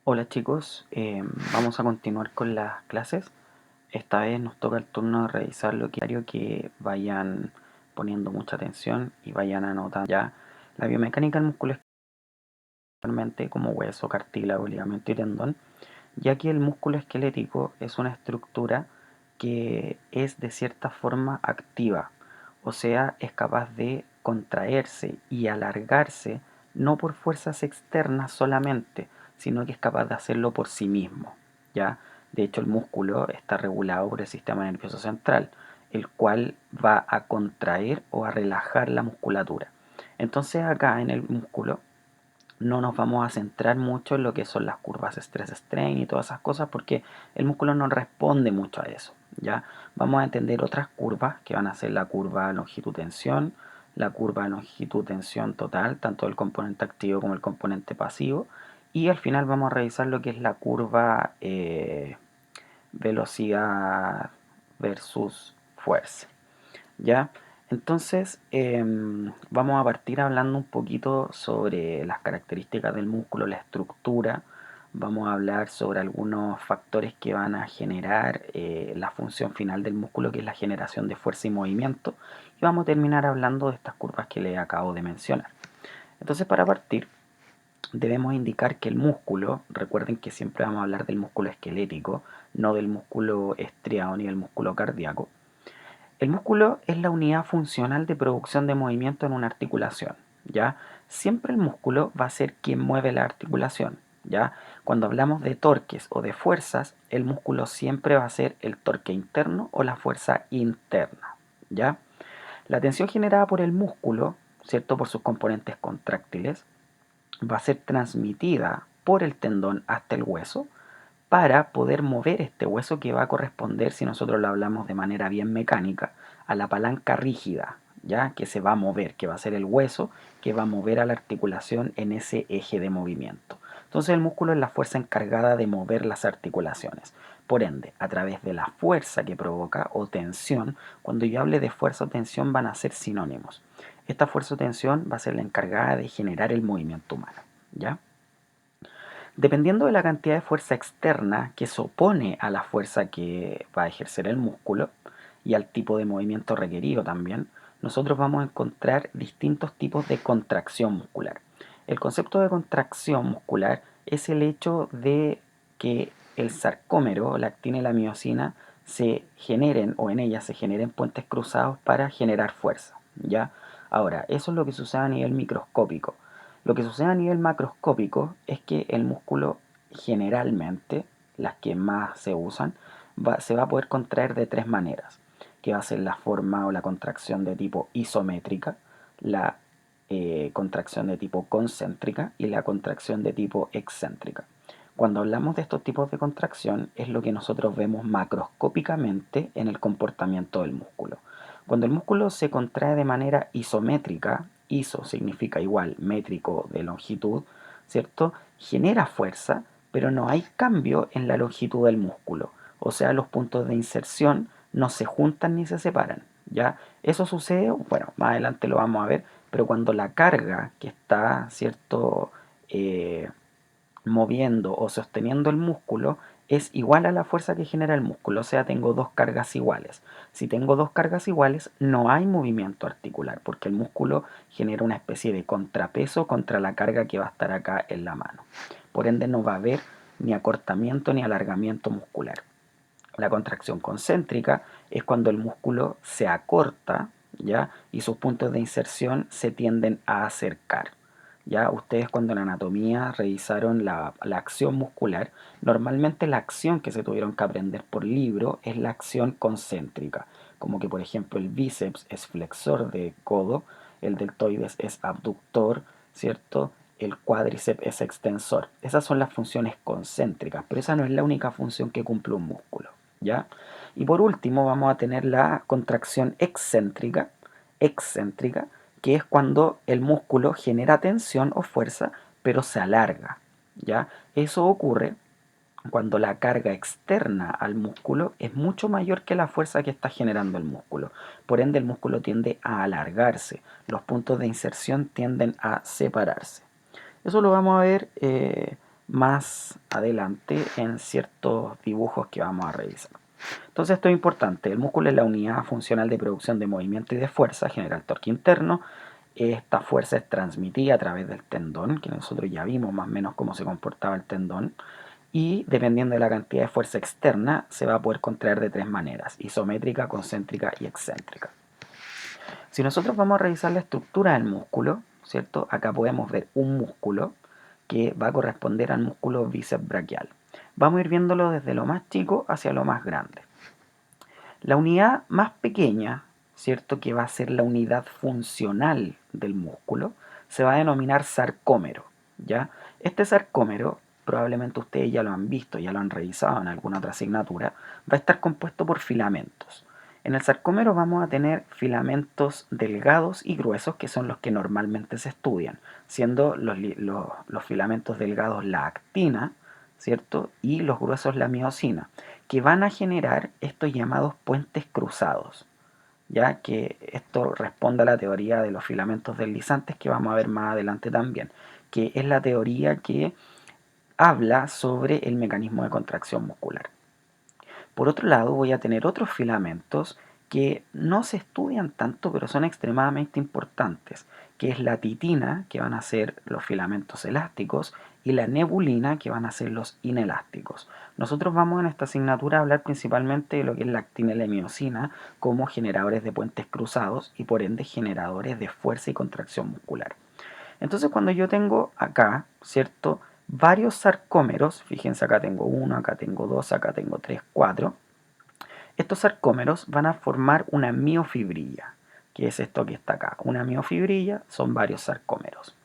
Hola chicos, vamos a continuar con las clases. Esta vez nos toca el turno de revisar lo que vayan poniendo mucha atención y vayan anotando ya la biomecánica del músculo esquelético como hueso, cartílago, ligamento y tendón, ya que el músculo esquelético es una estructura que es de cierta forma activa, o sea, es capaz de contraerse y alargarse no por fuerzas externas solamente, sino que es capaz de hacerlo por sí mismo, ¿ya? De hecho, el músculo está regulado por el sistema nervioso central, el cual va a contraer o a relajar la musculatura. Entonces acá en el músculo no nos vamos a centrar mucho en lo que son las curvas stress-strain y todas esas cosas porque el músculo no responde mucho a eso, ¿ya? Vamos a entender otras curvas que van a ser la curva longitud-tensión, la curva longitud-tensión total, tanto el componente activo como el componente pasivo, y al final vamos a revisar lo que es la curva velocidad versus fuerza, ¿ya? Entonces, vamos a partir hablando un poquito sobre las características del músculo, la estructura. Vamos a hablar sobre algunos factores que van a generar la función final del músculo, que es la generación de fuerza y movimiento. Y vamos a terminar hablando de estas curvas que les acabo de mencionar. Entonces, para partir, debemos indicar que el músculo, recuerden que siempre vamos a hablar del músculo esquelético, no del músculo estriado ni del músculo cardíaco. El músculo es la unidad funcional de producción de movimiento en una articulación, ¿ya? Siempre el músculo va a ser quien mueve la articulación, ¿ya? Cuando hablamos de torques o de fuerzas, el músculo siempre va a ser el torque interno o la fuerza interna, ¿ya? La tensión generada por el músculo, ¿cierto? Por sus componentes contráctiles, va a ser transmitida por el tendón hasta el hueso para poder mover este hueso que va a corresponder, si nosotros lo hablamos de manera bien mecánica, a la palanca rígida, ya que se va a mover, que va a ser el hueso que va a mover a la articulación en ese eje de movimiento. Entonces el músculo es la fuerza encargada de mover las articulaciones. Por ende, a través de la fuerza que provoca o tensión, cuando yo hable de fuerza o tensión van a ser sinónimos. Esta fuerza o tensión va a ser la encargada de generar el movimiento humano, ¿ya? Dependiendo de la cantidad de fuerza externa que se opone a la fuerza que va a ejercer el músculo y al tipo de movimiento requerido también, nosotros vamos a encontrar distintos tipos de contracción muscular. El concepto de contracción muscular es el hecho de que el sarcómero, la actina y la miosina, se generen o en ellas se generen puentes cruzados para generar fuerza, ¿ya? Ahora, eso es lo que sucede a nivel microscópico. Lo que sucede a nivel macroscópico es que el músculo generalmente, las que más se usan, se va a poder contraer de tres maneras, que va a ser la forma o la contracción de tipo isométrica, la contracción de tipo concéntrica y la contracción de tipo excéntrica. Cuando hablamos de estos tipos de contracción es lo que nosotros vemos macroscópicamente en el comportamiento del músculo. Cuando el músculo se contrae de manera isométrica, iso significa igual, métrico de longitud, ¿cierto? Genera fuerza, pero no hay cambio en la longitud del músculo. O sea, los puntos de inserción no se juntan ni se separan, ¿ya? Eso sucede, bueno, más adelante lo vamos a ver, pero cuando la carga que está, ¿cierto? Eh, moviendo o sosteniendo el músculo es igual a la fuerza que genera el músculo, o sea, tengo dos cargas iguales. Si tengo dos cargas iguales, no hay movimiento articular, porque el músculo genera una especie de contrapeso contra la carga que va a estar acá en la mano. Por ende, no va a haber ni acortamiento ni alargamiento muscular. La contracción concéntrica es cuando el músculo se acorta, ¿ya? Y sus puntos de inserción se tienden a acercar. Ya ustedes cuando en anatomía revisaron la acción muscular, normalmente la acción que se tuvieron que aprender por libro es la acción concéntrica, como que por ejemplo el bíceps es flexor de codo, el deltoides es abductor, ¿cierto? El cuádriceps es extensor. Esas son las funciones concéntricas, pero esa no es la única función que cumple un músculo, ¿ya? Y por último vamos a tener la contracción excéntrica, que es cuando el músculo genera tensión o fuerza, pero se alarga, ¿ya? Eso ocurre cuando la carga externa al músculo es mucho mayor que la fuerza que está generando el músculo. Por ende, el músculo tiende a alargarse, los puntos de inserción tienden a separarse. Eso lo vamos a ver más adelante en ciertos dibujos que vamos a revisar. Entonces esto es importante, el músculo es la unidad funcional de producción de movimiento y de fuerza, genera el torque interno. Esta fuerza es transmitida a través del tendón, que nosotros ya vimos más o menos cómo se comportaba el tendón, y dependiendo de la cantidad de fuerza externa se va a poder contraer de tres maneras: isométrica, concéntrica y excéntrica. Si nosotros vamos a revisar la estructura del músculo, ¿cierto? Acá podemos ver un músculo que va a corresponder al músculo bíceps braquial. Vamos a ir viéndolo desde lo más chico hacia lo más grande. La unidad más pequeña, ¿cierto?, que va a ser la unidad funcional del músculo, se va a denominar sarcómero, ¿ya? Este sarcómero, probablemente ustedes ya lo han visto, ya lo han revisado en alguna otra asignatura, va a estar compuesto por filamentos. En el sarcómero vamos a tener filamentos delgados y gruesos, que son los que normalmente se estudian, siendo los filamentos delgados la actina, ¿cierto?, y los gruesos la miosina, que van a generar estos llamados puentes cruzados, ya que esto responde a la teoría de los filamentos deslizantes que vamos a ver más adelante también, que es la teoría que habla sobre el mecanismo de contracción muscular. Por otro lado, voy a tener otros filamentos que no se estudian tanto, pero son extremadamente importantes, que es la titina, que van a ser los filamentos elásticos, y la nebulina, que van a ser los inelásticos. Nosotros vamos en esta asignatura a hablar principalmente de lo que es la actina y la miosina como generadores de puentes cruzados y por ende generadores de fuerza y contracción muscular. Entonces cuando yo tengo acá, ¿cierto?, varios sarcómeros, fíjense, acá tengo uno, acá tengo dos, acá tengo tres, cuatro. Estos sarcómeros van a formar una miofibrilla, que es esto que está acá. Una miofibrilla son varios sarcómeros.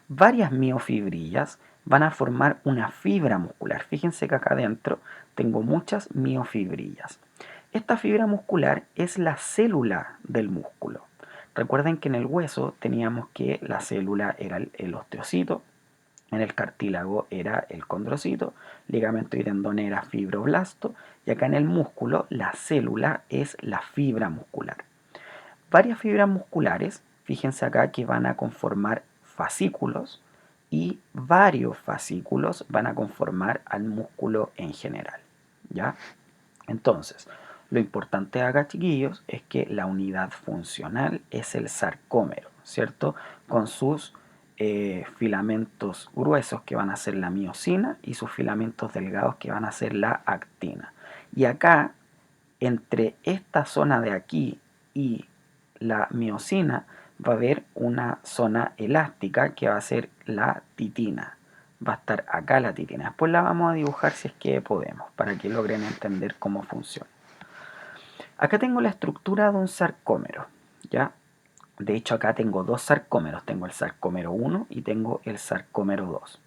Varias miofibrillas van a formar una fibra muscular. Fíjense que acá adentro tengo muchas miofibrillas. Esta fibra muscular es la célula del músculo. Recuerden que en el hueso teníamos que la célula era el osteocito, en el cartílago era el condrocito, ligamento y tendón era fibroblasto, y acá en el músculo la célula es la fibra muscular. Varias fibras musculares, fíjense acá, que van a conformar fascículos, y varios fascículos van a conformar al músculo en general, ¿ya? Entonces, lo importante acá, chiquillos, es que la unidad funcional es el sarcómero, ¿cierto? Con sus filamentos gruesos, que van a ser la miosina, y sus filamentos delgados, que van a ser la actina. Y acá, entre esta zona de aquí y la miosina, va a haber una zona elástica que va a ser la titina. Va a estar acá la titina. Después la vamos a dibujar si es que podemos, para que logren entender cómo funciona. Acá tengo la estructura de un sarcómero, ¿ya? De hecho, acá tengo dos sarcómeros. Tengo el sarcómero 1 y tengo el sarcómero 2.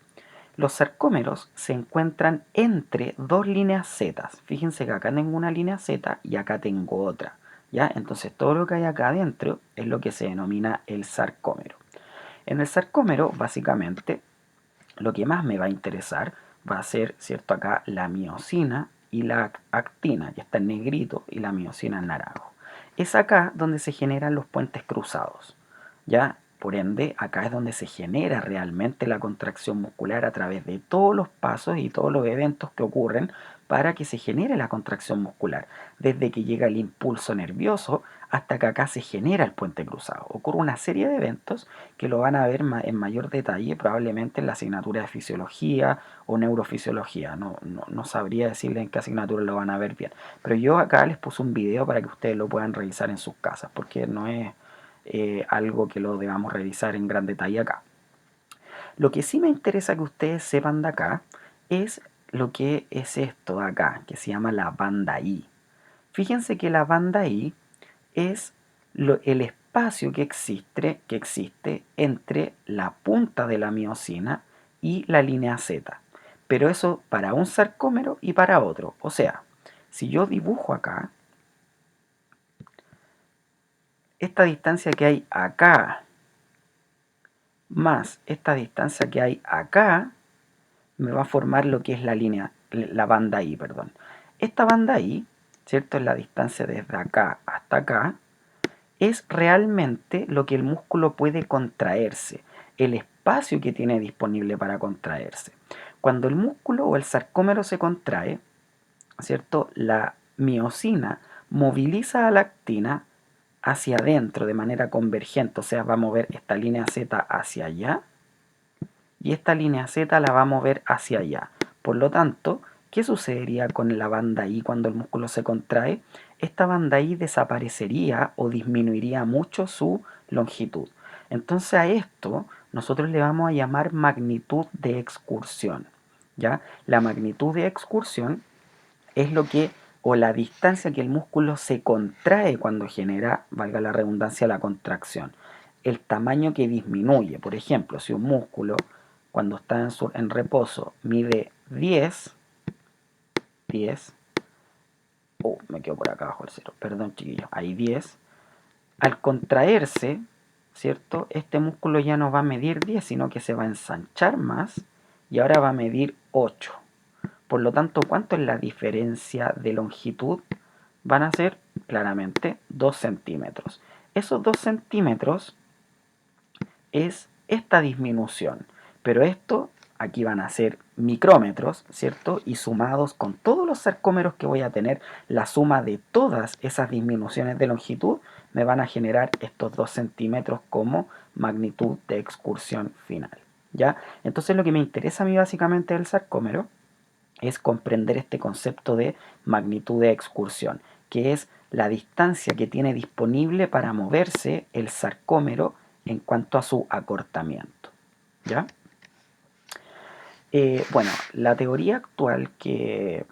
Los sarcómeros se encuentran entre dos líneas Z. Fíjense que acá tengo una línea Z y acá tengo otra, ¿ya? Entonces todo lo que hay acá adentro es lo que se denomina el sarcómero. En el sarcómero, básicamente, lo que más me va a interesar va a ser, ¿cierto?, acá la miosina y la actina, que está en negrito, y la miosina en naranjo. Es acá donde se generan los puentes cruzados, ¿ya? Por ende, acá es donde se genera realmente la contracción muscular a través de todos los pasos y todos los eventos que ocurren para que se genere la contracción muscular. Desde que llega el impulso nervioso hasta que acá se genera el puente cruzado. Ocurre una serie de eventos que lo van a ver en mayor detalle probablemente en la asignatura de fisiología o neurofisiología. No sabría decirles en qué asignatura lo van a ver bien. Pero yo acá les puse un video para que ustedes lo puedan revisar en sus casas, porque no es algo que lo debamos revisar en gran detalle acá. Lo que sí me interesa que ustedes sepan de acá es lo que es esto de acá, que se llama la banda I. Fíjense que la banda I es el espacio que existe entre la punta de la miosina y la línea Z. Pero eso para un sarcómero y para otro. O sea, si yo dibujo acá, esta distancia que hay acá más esta distancia que hay acá me va a formar lo que es la banda I, perdón. Esta banda I, ¿cierto?, es la distancia desde acá hasta acá, es realmente lo que el músculo puede contraerse, el espacio que tiene disponible para contraerse. Cuando el músculo o el sarcómero se contrae, ¿cierto? La miosina moviliza a la actina hacia adentro de manera convergente, o sea, va a mover esta línea Z hacia allá y esta línea Z la va a mover hacia allá. Por lo tanto, ¿qué sucedería con la banda I cuando el músculo se contrae? Esta banda I desaparecería o disminuiría mucho su longitud. Entonces a esto nosotros le vamos a llamar magnitud de excursión. ¿Ya? La magnitud de excursión es lo que, o la distancia que el músculo se contrae cuando genera, valga la redundancia, la contracción. El tamaño que disminuye. Por ejemplo, si un músculo cuando está en reposo mide 10, me quedo por acá abajo el cero, perdón chiquillos, hay 10, al contraerse, ¿cierto? Este músculo ya no va a medir 10, sino que se va a ensanchar más y ahora va a medir 8. Por lo tanto, ¿cuánto es la diferencia de longitud? Van a ser claramente 2 centímetros. Esos 2 centímetros es esta disminución, pero esto aquí van a ser micrómetros, ¿cierto? Y sumados con todos los sarcómeros que voy a tener, la suma de todas esas disminuciones de longitud me van a generar estos 2 centímetros como magnitud de excursión final, ¿ya? Entonces lo que me interesa a mí básicamente del sarcómero es comprender este concepto de magnitud de excursión, que es la distancia que tiene disponible para moverse el sarcómero en cuanto a su acortamiento. ¿Ya? Bueno, la teoría actual que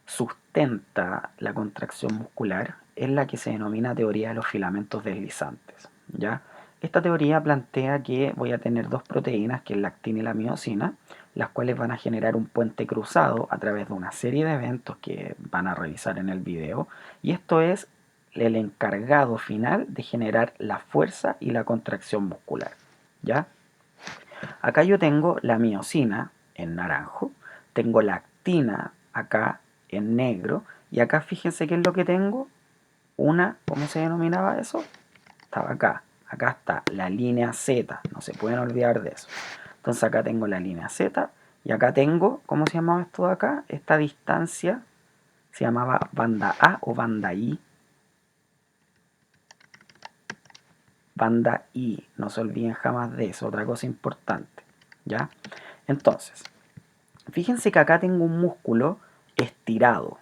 sustenta la contracción muscular es la que se denomina teoría de los filamentos deslizantes. ¿Ya? Esta teoría plantea que voy a tener dos proteínas, que es la actina y la miosina, las cuales van a generar un puente cruzado a través de una serie de eventos que van a revisar en el video, y esto es el encargado final de generar la fuerza y la contracción muscular. ¿Ya? Acá yo tengo la miosina en naranjo, tengo la actina acá en negro, y acá fíjense qué es lo que tengo, ¿cómo se denominaba eso? Estaba acá está la línea Z, no se pueden olvidar de eso. Entonces acá tengo la línea Z, y acá tengo, ¿cómo se llamaba esto de acá? Esta distancia se llamaba banda A o banda I. Banda I, no se olviden jamás de eso, otra cosa importante, ¿ya? Entonces, fíjense que acá tengo un músculo estirado.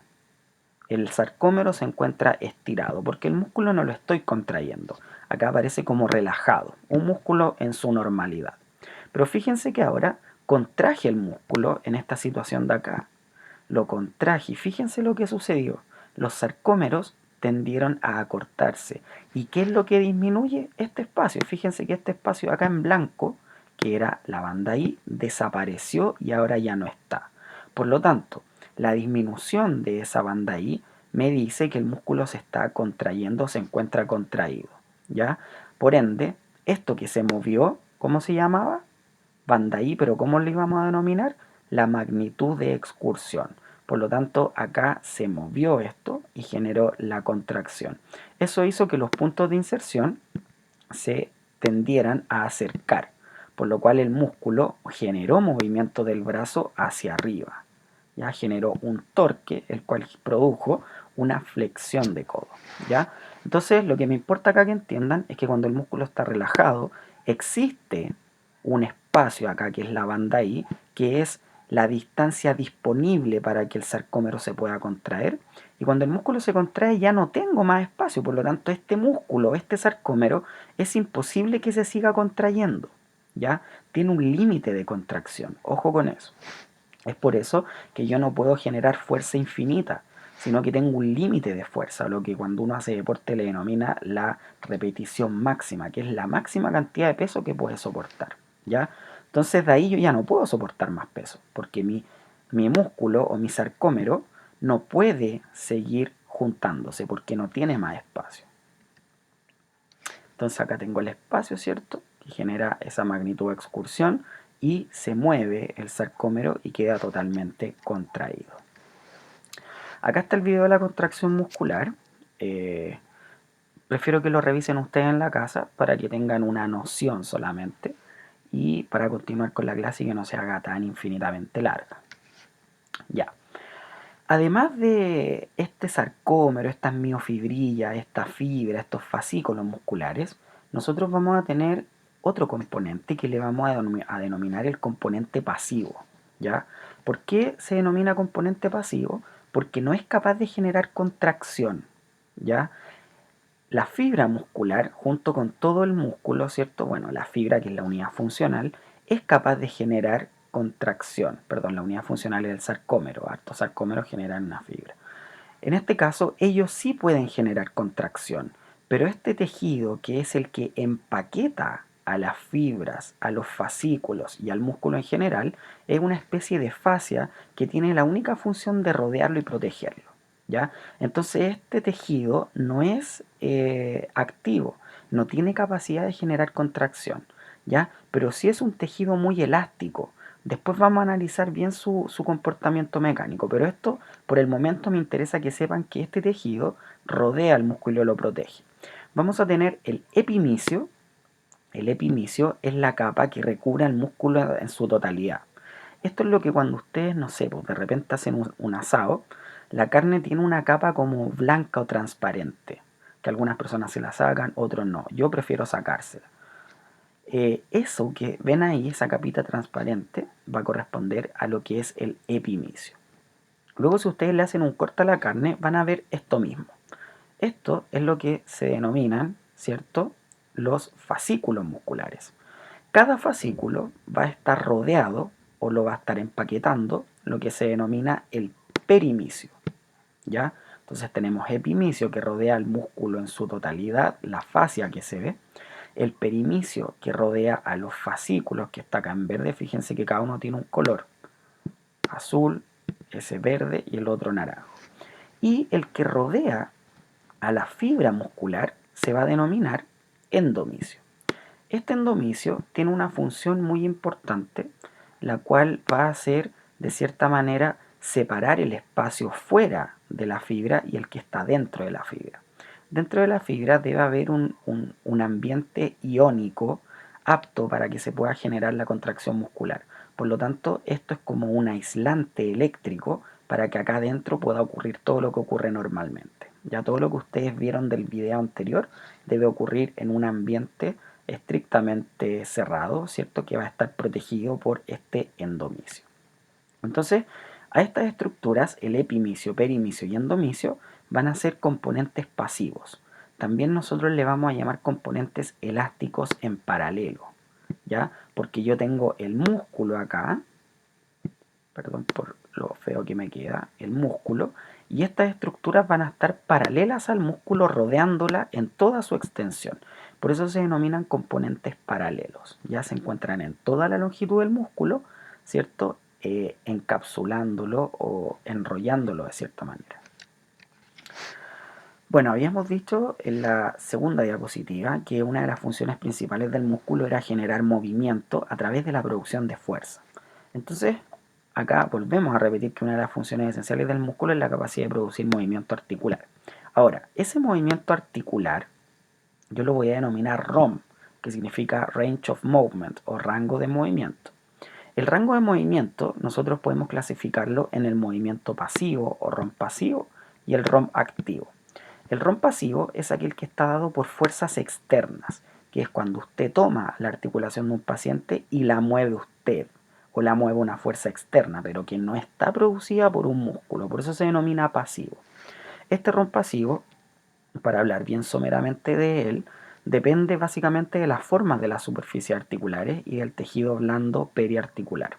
El sarcómero se encuentra estirado porque el músculo no lo estoy contrayendo. Acá aparece como relajado, un músculo en su normalidad. Pero fíjense que ahora contraje el músculo en esta situación de acá. Lo contraje y fíjense lo que sucedió. Los sarcómeros tendieron a acortarse. ¿Y qué es lo que disminuye? Este espacio. Fíjense que este espacio acá en blanco, que era la banda I, desapareció y ahora ya no está. Por lo tanto, la disminución de esa banda I me dice que el músculo se está contrayendo, se encuentra contraído, ¿ya? Por ende, esto que se movió, ¿cómo se llamaba? Banda I, pero ¿cómo le íbamos a denominar? La magnitud de excursión. Por lo tanto, acá se movió esto y generó la contracción. Eso hizo que los puntos de inserción se tendieran a acercar, por lo cual el músculo generó movimiento del brazo hacia arriba. ¿Ya? Generó un torque, el cual produjo una flexión de codo. ¿Ya? Entonces, lo que me importa acá que entiendan es que cuando el músculo está relajado, existe un espacio acá, que es la banda I, que es la distancia disponible para que el sarcómero se pueda contraer. Y cuando el músculo se contrae ya no tengo más espacio, por lo tanto este músculo, este sarcómero, es imposible que se siga contrayendo. ¿Ya? Tiene un límite de contracción, ojo con eso. Es por eso que yo no puedo generar fuerza infinita, sino que tengo un límite de fuerza, lo que cuando uno hace deporte le denomina la repetición máxima, que es la máxima cantidad de peso que puede soportar, ¿ya? Entonces de ahí yo ya no puedo soportar más peso, porque mi músculo o mi sarcómero no puede seguir juntándose, porque no tiene más espacio. Entonces acá tengo el espacio, ¿cierto? Que genera esa magnitud de excursión y se mueve el sarcómero y queda totalmente contraído. Acá está el video de la contracción muscular. Prefiero que lo revisen ustedes en la casa para que tengan una noción solamente. y para continuar con la clase y que no se haga tan infinitamente larga. Ya. Además de este sarcómero, estas miofibrillas, esta fibra, estos fascículos musculares, nosotros vamos a tener otro componente que le vamos a denominar el componente pasivo. ¿Ya? ¿Por qué se denomina componente pasivo? Porque no es capaz de generar contracción. ¿Ya? La fibra muscular, junto con todo el músculo, ¿cierto? Bueno, la fibra, que es la unidad funcional, es capaz de generar contracción. Perdón, la unidad funcional es el sarcómero. Hartos sarcómeros generan una fibra. En este caso, ellos sí pueden generar contracción, pero este tejido, que es el que empaqueta a las fibras, a los fascículos y al músculo en general, es una especie de fascia que tiene la única función de rodearlo y protegerlo. ¿Ya? Entonces este tejido no es activo, no tiene capacidad de generar contracción, ¿ya? Pero sí es un tejido muy elástico. Después vamos a analizar bien su comportamiento mecánico, pero esto por el momento me interesa que sepan que este tejido rodea al músculo y lo protege. Vamos a tener el epimicio. El epimicio es la capa que recubre al músculo en su totalidad. Esto es lo que cuando ustedes, no sé, pues de repente hacen un asado, la carne tiene una capa como blanca o transparente, que algunas personas se la sacan, otros no. Yo prefiero sacársela. Eso que ven ahí, esa capita transparente, va a corresponder a lo que es el epimicio. Luego, si ustedes le hacen un corte a la carne, van a ver esto mismo. Esto es lo que se denominan, ¿cierto?, los fascículos musculares. Cada fascículo va a estar rodeado o lo va a estar empaquetando lo que se denomina el perimicio, ¿ya? Entonces tenemos epimicio, que rodea el músculo en su totalidad, la fascia que se ve, el perimicio, que rodea a los fascículos, que está acá en verde. Fíjense que cada uno tiene un color: azul, ese verde y el otro naranjo. Y el que rodea a la fibra muscular se va a denominar endomicio. Este endomicio tiene una función muy importante, la cual va a ser, de cierta manera, separar el espacio fuera de la fibra y el que está dentro de la fibra. Dentro de la fibra debe haber un ambiente iónico apto para que se pueda generar la contracción muscular. Por lo tanto, esto es como un aislante eléctrico para que acá adentro pueda ocurrir todo lo que ocurre normalmente. Ya todo lo que ustedes vieron del video anterior debe ocurrir en un ambiente estrictamente cerrado, ¿cierto? Que va a estar protegido por este endomicio. Entonces, a estas estructuras, el epimicio, perimicio y endomicio, van a ser componentes pasivos. También nosotros le vamos a llamar componentes elásticos en paralelo, ¿ya? Porque yo tengo el músculo acá, perdón por lo feo que me queda, el músculo, y estas estructuras van a estar paralelas al músculo, rodeándola en toda su extensión. Por eso se denominan componentes paralelos. Ya se encuentran en toda la longitud del músculo, ¿cierto? Encapsulándolo o enrollándolo de cierta manera. Bueno, habíamos dicho en la segunda diapositiva que una de las funciones principales del músculo era generar movimiento a través de la producción de fuerza. Entonces, acá volvemos a repetir que una de las funciones esenciales del músculo es la capacidad de producir movimiento articular. Ahora, ese movimiento articular yo lo voy a denominar ROM, que significa Range of Movement o rango de movimiento. El rango de movimiento nosotros podemos clasificarlo en el movimiento pasivo o ROM pasivo y el ROM activo. El ROM pasivo es aquel que está dado por fuerzas externas, que es cuando usted toma la articulación de un paciente y la mueve usted, o la mueve una fuerza externa, pero que no está producida por un músculo, por eso se denomina pasivo. Este ROM pasivo, para hablar bien someramente de él, depende básicamente de las formas de las superficies articulares y del tejido blando periarticular.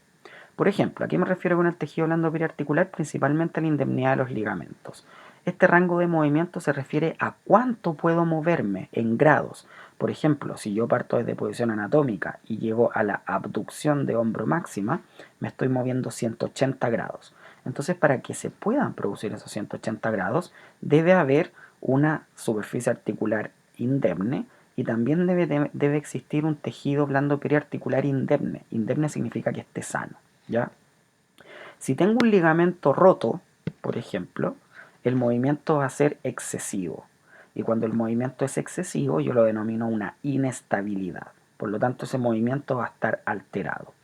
Por ejemplo, ¿a qué me refiero con el tejido blando periarticular? Principalmente a la indemnidad de los ligamentos. Este rango de movimiento se refiere a cuánto puedo moverme en grados. Por ejemplo, si yo parto desde posición anatómica y llego a la abducción de hombro máxima, me estoy moviendo 180 grados. Entonces, para que se puedan producir esos 180 grados, debe haber una superficie articular indemne y también debe existir un tejido blando periarticular indemne. Indemne significa que esté sano, ¿ya? Si tengo un ligamento roto, por ejemplo, el movimiento va a ser excesivo. Y cuando el movimiento es excesivo, yo lo denomino una inestabilidad. Por lo tanto, ese movimiento va a estar alterado.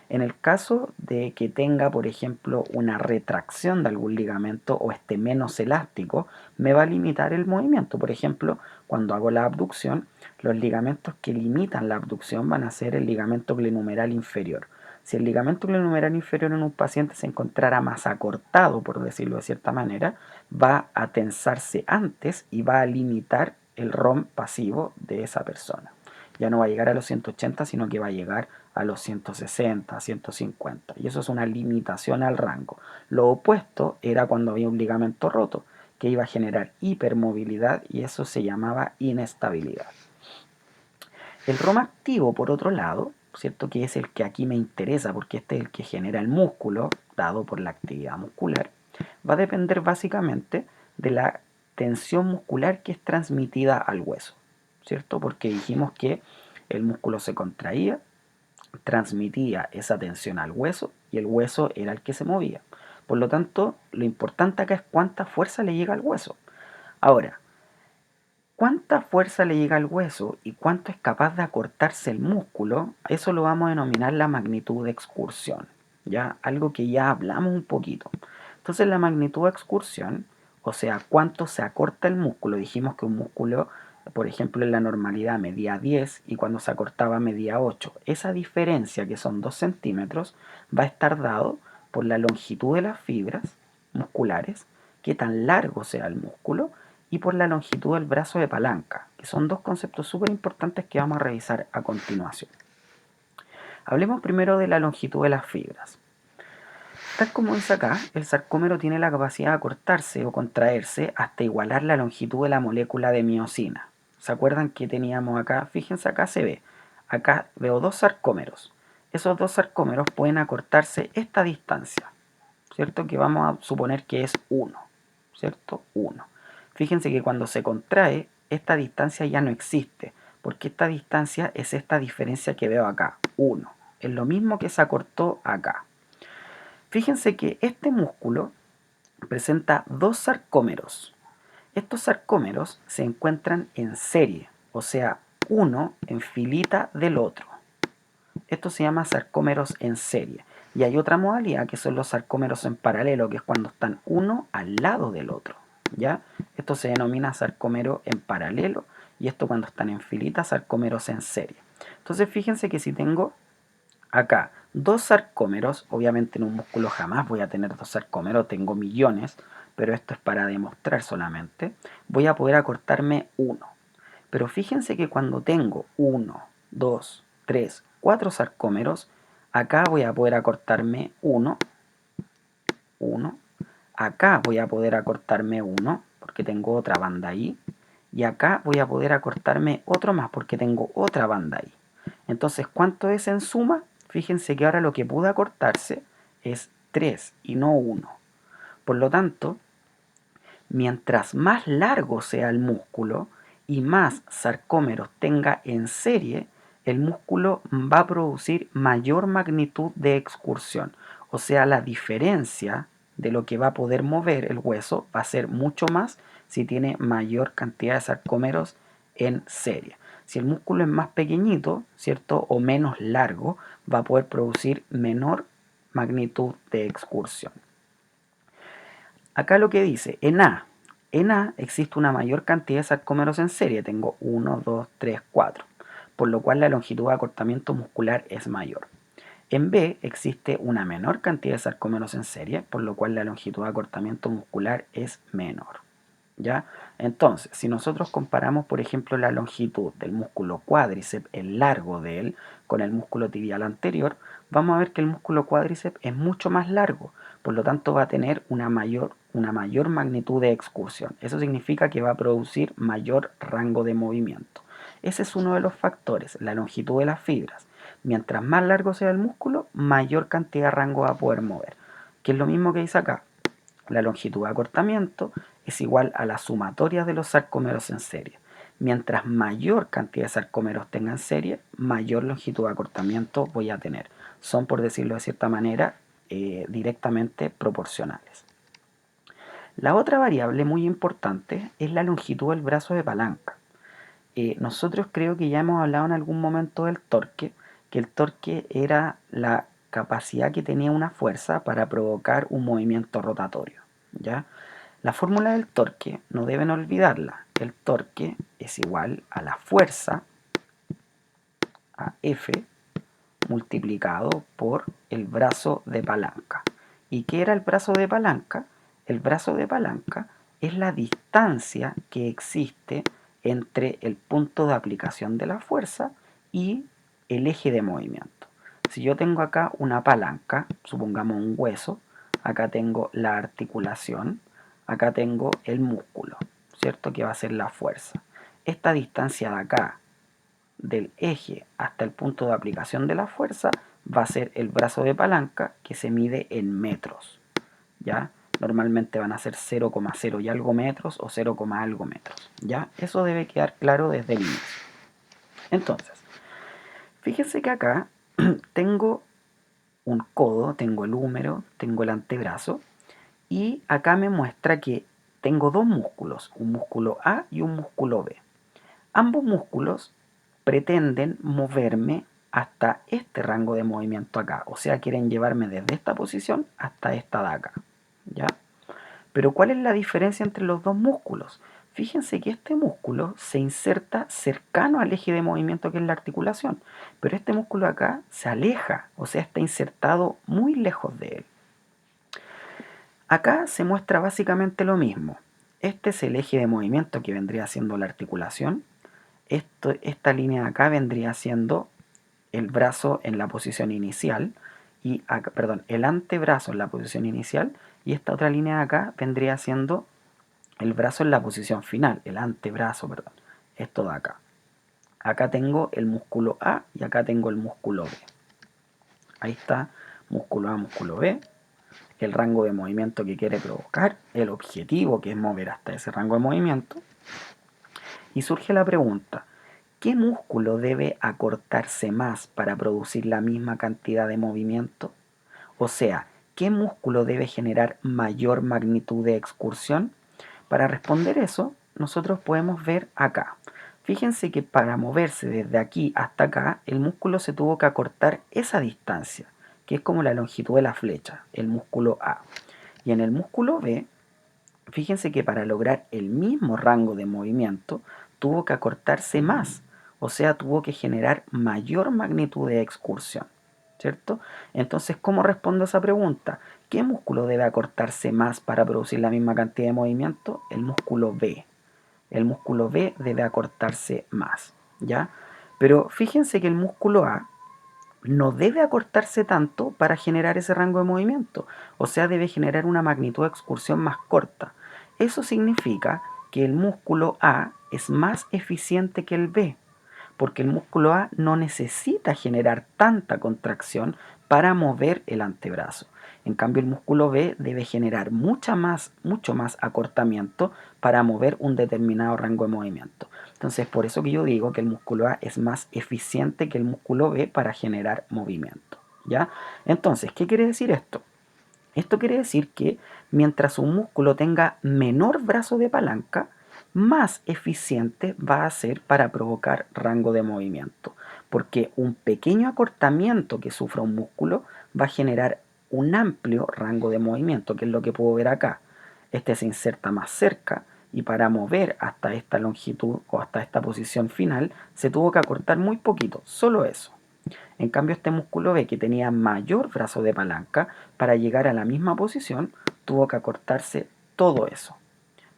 En el caso de que tenga, por ejemplo, una retracción de algún ligamento o esté menos elástico, me va a limitar el movimiento. Por ejemplo, cuando hago la abducción, los ligamentos que limitan la abducción van a ser el ligamento glenohumeral inferior. Si el ligamento glenohumeral inferior en un paciente se encontrara más acortado, por decirlo de cierta manera, va a tensarse antes y va a limitar el ROM pasivo de esa persona. Ya no va a llegar a los 180, sino que va a llegar a los 160, 150. Y eso es una limitación al rango. Lo opuesto era cuando había un ligamento roto, que iba a generar hipermovilidad y eso se llamaba inestabilidad. El ROM activo, por otro lado, ¿cierto? Que es el que aquí me interesa porque este es el que genera el músculo, dado por la actividad muscular, va a depender básicamente de la tensión muscular que es transmitida al hueso, ¿cierto? Porque dijimos que el músculo se contraía, transmitía esa tensión al hueso y el hueso era el que se movía. Por lo tanto, lo importante acá es cuánta fuerza le llega al hueso. Ahora, cuánta fuerza le llega al hueso y cuánto es capaz de acortarse el músculo, eso lo vamos a denominar la magnitud de excursión, ¿ya? Algo que ya hablamos un poquito. Entonces la magnitud de excursión, o sea, cuánto se acorta el músculo, dijimos que un músculo, por ejemplo, en la normalidad medía 10 y cuando se acortaba medía 8. Esa diferencia, que son 2 centímetros, va a estar dado por la longitud de las fibras musculares, qué tan largo sea el músculo, y por la longitud del brazo de palanca, que son dos conceptos súper importantes que vamos a revisar a continuación. Hablemos primero de la longitud de las fibras. Tal como dice acá, el sarcómero tiene la capacidad de acortarse o contraerse hasta igualar la longitud de la molécula de miosina. ¿Se acuerdan que teníamos acá? Fíjense, acá se ve. Acá veo dos sarcómeros. Esos dos sarcómeros pueden acortarse esta distancia, ¿cierto? Que vamos a suponer que es 1, ¿cierto? 1. Fíjense que cuando se contrae, esta distancia ya no existe, porque esta distancia es esta diferencia que veo acá, 1. Es lo mismo que se acortó acá. Fíjense que este músculo presenta dos sarcómeros. Estos sarcómeros se encuentran en serie, o sea, uno en filita del otro. Esto se llama sarcómeros en serie. Y hay otra modalidad que son los sarcómeros en paralelo, que es cuando están uno al lado del otro. ¿Ya? Esto se denomina sarcómero en paralelo y esto cuando están en filita, sarcómeros en serie. Entonces fíjense que si tengo acá dos sarcómeros, obviamente en un músculo jamás voy a tener dos sarcómeros, tengo millones, pero esto es para demostrar solamente, voy a poder acortarme uno. Pero fíjense que cuando tengo 1, 2, 3, 4 sarcómeros, acá voy a poder acortarme 1, 1, acá voy a poder acortarme 1, porque tengo otra banda ahí, y acá voy a poder acortarme otro más, porque tengo otra banda ahí. Entonces, ¿cuánto es en suma? Fíjense que ahora lo que pudo acortarse es 3 y no 1. Por lo tanto, mientras más largo sea el músculo y más sarcómeros tenga en serie, el músculo va a producir mayor magnitud de excursión. O sea, la diferencia de lo que va a poder mover el hueso va a ser mucho más si tiene mayor cantidad de sarcómeros en serie. Si el músculo es más pequeñito, ¿cierto? O menos largo, va a poder producir menor magnitud de excursión. Acá lo que dice, en A existe una mayor cantidad de sarcómeros en serie, tengo 1, 2, 3, 4, por lo cual la longitud de acortamiento muscular es mayor. En B existe una menor cantidad de sarcómeros en serie, por lo cual la longitud de acortamiento muscular es menor. ¿Ya? Entonces, si nosotros comparamos, por ejemplo, la longitud del músculo cuádriceps, el largo de él, con el músculo tibial anterior, vamos a ver que el músculo cuádriceps es mucho más largo, por lo tanto va a tener una mayor magnitud de excursión. Eso significa que va a producir mayor rango de movimiento. Ese es uno de los factores, la longitud de las fibras. Mientras más largo sea el músculo, mayor cantidad de rango va a poder mover. Que es lo mismo que dice acá. La longitud de acortamiento es igual a la sumatoria de los sarcómeros en serie. Mientras mayor cantidad de sarcómeros tenga en serie, mayor longitud de acortamiento voy a tener. Son, por decirlo de cierta manera, directamente proporcionales. La otra variable muy importante es la longitud del brazo de palanca. nosotros creo que ya hemos hablado en algún momento del torque, que el torque era la capacidad que tenía una fuerza para provocar un movimiento rotatorio, ¿ya? La fórmula del torque no deben olvidarla. El torque es igual a la fuerza, a F, multiplicado por el brazo de palanca. ¿Y qué era el brazo de palanca? El brazo de palanca es la distancia que existe entre el punto de aplicación de la fuerza y el eje de movimiento. Si yo tengo acá una palanca, supongamos un hueso, acá tengo la articulación, acá tengo el músculo, ¿cierto? Que va a ser la fuerza. Esta distancia de acá, del eje hasta el punto de aplicación de la fuerza, va a ser el brazo de palanca, que se mide en metros, ¿ya? Normalmente van a ser 0,0 y algo metros o 0, algo metros, ¿ya? Eso debe quedar claro desde el inicio. Entonces, fíjense que acá tengo un codo, tengo el húmero, tengo el antebrazo, y acá me muestra que tengo dos músculos, un músculo A y un músculo B. Ambos músculos pretenden moverme hasta este rango de movimiento acá, o sea, quieren llevarme desde esta posición hasta esta de acá, ¿ya? Pero ¿cuál es la diferencia entre los dos músculos? Fíjense que este músculo se inserta cercano al eje de movimiento que es la articulación, pero este músculo acá se aleja, o sea, está insertado muy lejos de él. Acá se muestra básicamente lo mismo. Este es el eje de movimiento que vendría siendo la articulación. Esta línea de acá vendría siendo el brazo en la posición inicial, y acá, perdón, el antebrazo en la posición inicial, y esta otra línea de acá vendría siendo el brazo en la posición final, el antebrazo, perdón, esto de acá. Acá tengo el músculo A y acá tengo el músculo B. Ahí está, músculo A, músculo B, el rango de movimiento que quiere provocar, el objetivo que es mover hasta ese rango de movimiento. Y surge la pregunta, ¿qué músculo debe acortarse más para producir la misma cantidad de movimiento? O sea, ¿qué músculo debe generar mayor magnitud de excursión? Para responder eso, nosotros podemos ver acá. Fíjense que para moverse desde aquí hasta acá, el músculo se tuvo que acortar esa distancia, que es como la longitud de la flecha, el músculo A. Y en el músculo B, fíjense que para lograr el mismo rango de movimiento, tuvo que acortarse más, o sea, tuvo que generar mayor magnitud de excursión, ¿cierto? Entonces, ¿cómo respondo a esa pregunta? ¿Qué músculo debe acortarse más para producir la misma cantidad de movimiento? El músculo B. El músculo B debe acortarse más, ¿ya? Pero fíjense que el músculo A no debe acortarse tanto para generar ese rango de movimiento, o sea, debe generar una magnitud de excursión más corta. Eso significa que el músculo A es más eficiente que el B, porque el músculo A no necesita generar tanta contracción para mover el antebrazo. En cambio, el músculo B debe generar mucho más acortamiento para mover un determinado rango de movimiento. Entonces, por eso que yo digo que el músculo A es más eficiente que el músculo B para generar movimiento, ¿ya? Entonces, ¿qué quiere decir esto? Esto quiere decir que mientras un músculo tenga menor brazo de palanca, más eficiente va a ser para provocar rango de movimiento, porque un pequeño acortamiento que sufra un músculo va a generar un amplio rango de movimiento, que es lo que puedo ver acá. Este se inserta más cerca y para mover hasta esta longitud o hasta esta posición final se tuvo que acortar muy poquito, solo eso. En cambio, este músculo B, que tenía mayor brazo de palanca, para llegar a la misma posición tuvo que acortarse todo eso.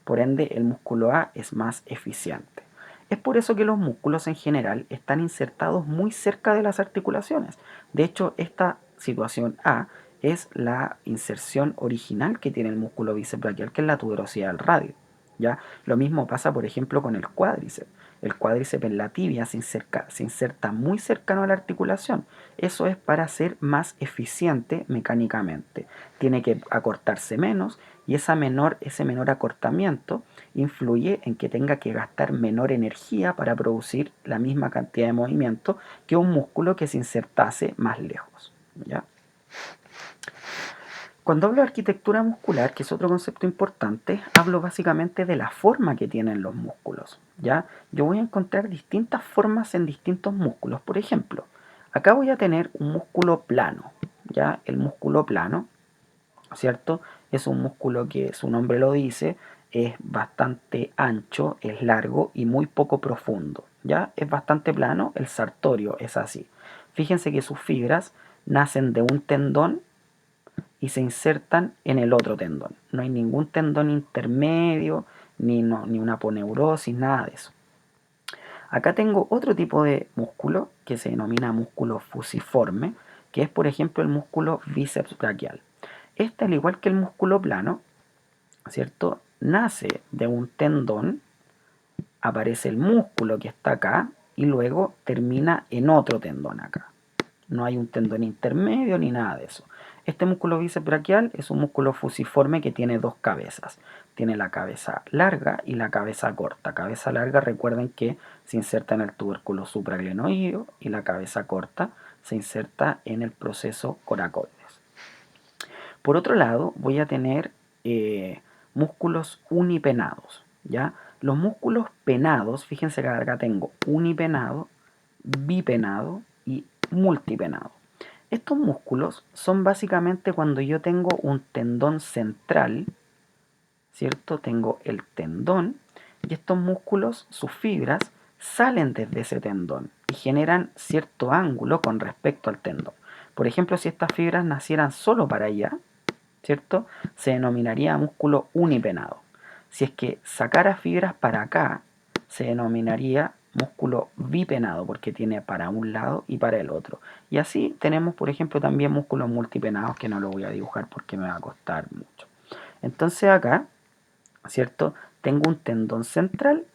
Por ende, el músculo A es más eficiente. Es por eso que los músculos en general están insertados muy cerca de las articulaciones. De hecho, esta situación A es la inserción original que tiene el músculo bíceps braquial, que es la tuberosidad del radio, ¿ya? Lo mismo pasa, por ejemplo, con el cuádriceps. El cuádriceps en la tibia se inserta muy cercano a la articulación. Eso es para ser más eficiente mecánicamente. Tiene que acortarse menos y ese menor acortamiento influye en que tenga que gastar menor energía para producir la misma cantidad de movimiento que un músculo que se insertase más lejos, ¿ya? Cuando hablo de arquitectura muscular, que es otro concepto importante, hablo básicamente de la forma que tienen los músculos, ¿ya? Yo voy a encontrar distintas formas en distintos músculos. Por ejemplo, acá voy a tener un músculo plano, ¿ya? El músculo plano, ¿cierto? Es un músculo que su nombre lo dice, es bastante ancho, es largo y muy poco profundo, ¿ya? Es bastante plano, el sartorio es así. Fíjense que sus fibras nacen de un tendón y se insertan en el otro tendón. No hay ningún tendón intermedio, ni una aponeurosis, nada de eso. Acá tengo otro tipo de músculo que se denomina músculo fusiforme, que es por ejemplo el músculo bíceps braquial. Este, al igual que el músculo plano, ¿cierto? Nace de un tendón, aparece el músculo que está acá y luego termina en otro tendón acá. No hay un tendón intermedio ni nada de eso. Este músculo bíceps braquial es un músculo fusiforme que tiene dos cabezas. Tiene la cabeza larga y la cabeza corta. Cabeza larga, recuerden que se inserta en el tubérculo supraglenoideo y la cabeza corta se inserta en el proceso coracoides. Por otro lado, voy a tener músculos unipenados, ¿ya? Los músculos penados, fíjense que acá tengo unipenado, bipenado y multipenado. Estos músculos son básicamente cuando yo tengo un tendón central, ¿cierto? Tengo el tendón y estos músculos, sus fibras, salen desde ese tendón y generan cierto ángulo con respecto al tendón. Por ejemplo, si estas fibras nacieran solo para allá, ¿cierto? Se denominaría músculo unipenado. Si es que sacara fibras para acá, se denominaría músculo bipenado porque tiene para un lado y para el otro. Y así tenemos, por ejemplo, también músculos multipenados que no lo voy a dibujar porque me va a costar mucho. Entonces acá, ¿cierto? Tengo un tendón central,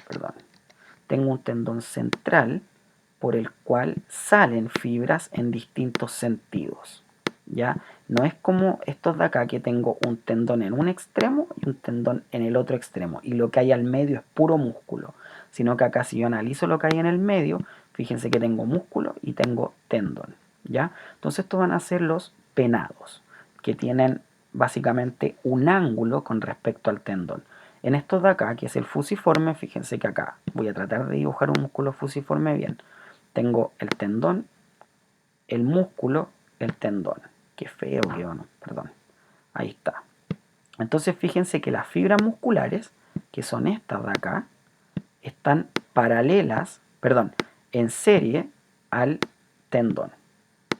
perdón, tengo un tendón central por el cual salen fibras en distintos sentidos. ¿Ya? No es como estos de acá que tengo un tendón en un extremo y un tendón en el otro extremo y lo que hay al medio es puro músculo, sino que acá si yo analizo lo que hay en el medio, fíjense que tengo músculo y tengo tendón, ¿ya? Entonces estos van a ser los penados, que tienen básicamente un ángulo con respecto al tendón. En estos de acá, que es el fusiforme, fíjense que acá voy a tratar de dibujar un músculo fusiforme bien. Tengo el tendón, el músculo, el tendón. Qué feo quedó, no, perdón. Ahí está. Entonces fíjense que las fibras musculares, que son estas de acá, están paralelas, perdón, en serie al tendón.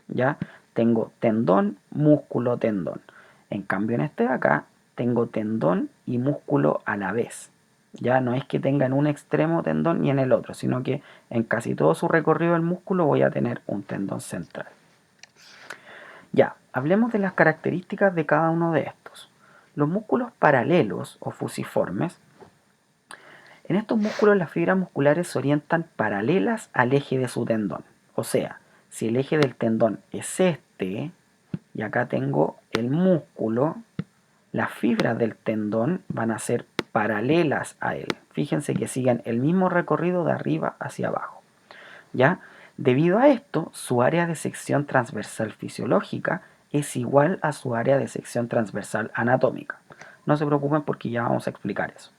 ¿Ya? Tengo tendón, músculo, tendón. En cambio en este de acá, tengo tendón y músculo a la vez. Ya no es que tenga en un extremo tendón y en el otro, sino que en casi todo su recorrido del músculo voy a tener un tendón central. Ya, hablemos de las características de cada uno de estos. Los músculos paralelos o fusiformes, en estos músculos las fibras musculares se orientan paralelas al eje de su tendón. O sea, si el eje del tendón es este, y acá tengo el músculo, las fibras del tendón van a ser paralelas a él. Fíjense que siguen el mismo recorrido de arriba hacia abajo. ¿Ya? Debido a esto, su área de sección transversal fisiológica es igual a su área de sección transversal anatómica. No se preocupen porque ya vamos a explicar eso.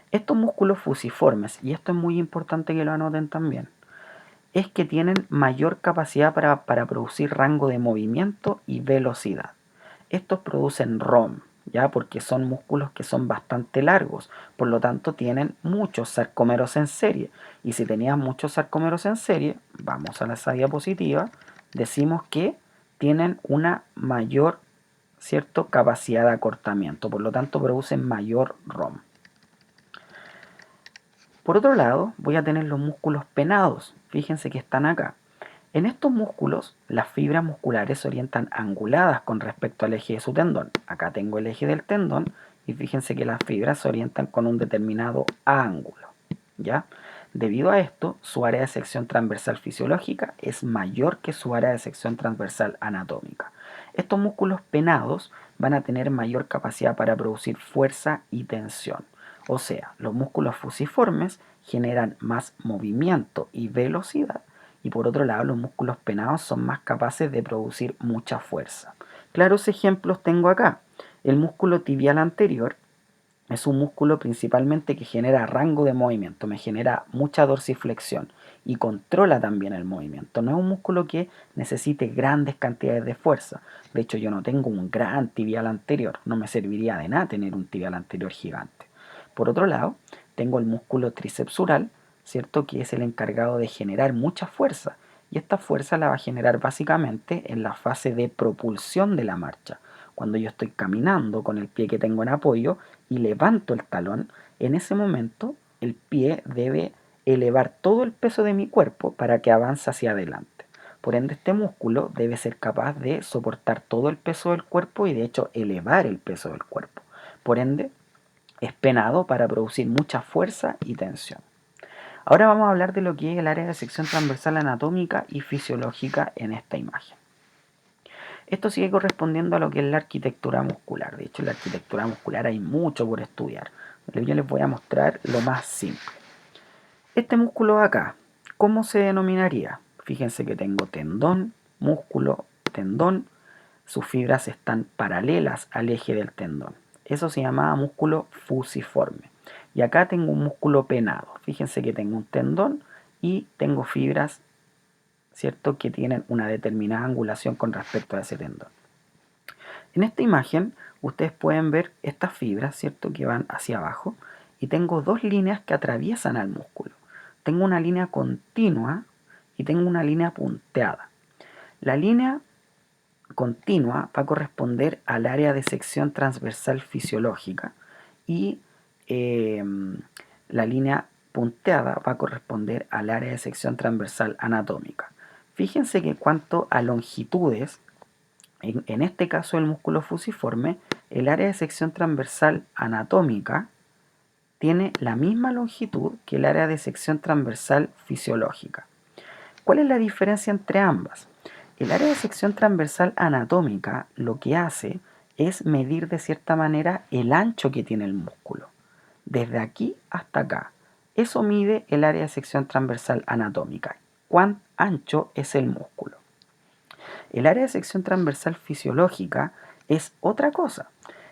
Estos músculos fusiformes, y esto es muy importante que lo anoten también, es que tienen mayor capacidad para producir rango de movimiento y velocidad. Estos producen ROM, ¿ya? Porque son músculos que son bastante largos, por lo tanto tienen muchos sarcómeros en serie. Y si tenían muchos sarcómeros en serie, vamos a esa diapositiva, decimos que tienen una mayor, ¿cierto?, capacidad de acortamiento, por lo tanto producen mayor ROM. Por otro lado, voy a tener los músculos penados, fíjense que están acá. En estos músculos, las fibras musculares se orientan anguladas con respecto al eje de su tendón. Acá tengo el eje del tendón y fíjense que las fibras se orientan con un determinado ángulo, ¿ya? Debido a esto, su área de sección transversal fisiológica es mayor que su área de sección transversal anatómica. Estos músculos penados van a tener mayor capacidad para producir fuerza y tensión. O sea, los músculos fusiformes generan más movimiento y velocidad y por otro lado los músculos penados son más capaces de producir mucha fuerza. Claros ejemplos tengo acá. El músculo tibial anterior es un músculo principalmente que genera rango de movimiento, me genera mucha dorsiflexión y controla también el movimiento. No es un músculo que necesite grandes cantidades de fuerza. De hecho, yo no tengo un gran tibial anterior, no me serviría de nada tener un tibial anterior gigante. Por otro lado, tengo el músculo tricepsural, ¿cierto? Que es el encargado de generar mucha fuerza. Y esta fuerza la va a generar básicamente en la fase de propulsión de la marcha. Cuando yo estoy caminando con el pie que tengo en apoyo y levanto el talón, en ese momento el pie debe elevar todo el peso de mi cuerpo para que avance hacia adelante. Por ende, este músculo debe ser capaz de soportar todo el peso del cuerpo y de hecho elevar el peso del cuerpo. Por ende, es penado para producir mucha fuerza y tensión. Ahora vamos a hablar de lo que es el área de sección transversal anatómica y fisiológica en esta imagen. Esto sigue correspondiendo a lo que es la arquitectura muscular. De hecho, en la arquitectura muscular hay mucho por estudiar. Yo les voy a mostrar lo más simple. Este músculo de acá, ¿cómo se denominaría? Fíjense que tengo tendón, músculo, tendón. Sus fibras están paralelas al eje del tendón. Eso se llama músculo fusiforme. Y acá tengo un músculo penado. Fíjense que tengo un tendón y tengo fibras, ¿cierto?, que tienen una determinada angulación con respecto a ese tendón. En esta imagen ustedes pueden ver estas fibras, ¿cierto?, que van hacia abajo y tengo dos líneas que atraviesan al músculo. Tengo una línea continua y tengo una línea punteada. La línea continua va a corresponder al área de sección transversal fisiológica y eh, la línea punteada va a corresponder al área de sección transversal anatómica. Fíjense que en cuanto a longitudes, en este caso el músculo fusiforme, el área de sección transversal anatómica tiene la misma longitud que el área de sección transversal fisiológica. ¿Cuál es la diferencia entre ambas? El área de sección transversal anatómica lo que hace es medir de cierta manera el ancho que tiene el músculo. Desde aquí hasta acá. Eso mide el área de sección transversal anatómica. ¿Cuán ancho es el músculo? El área de sección transversal fisiológica es otra cosa.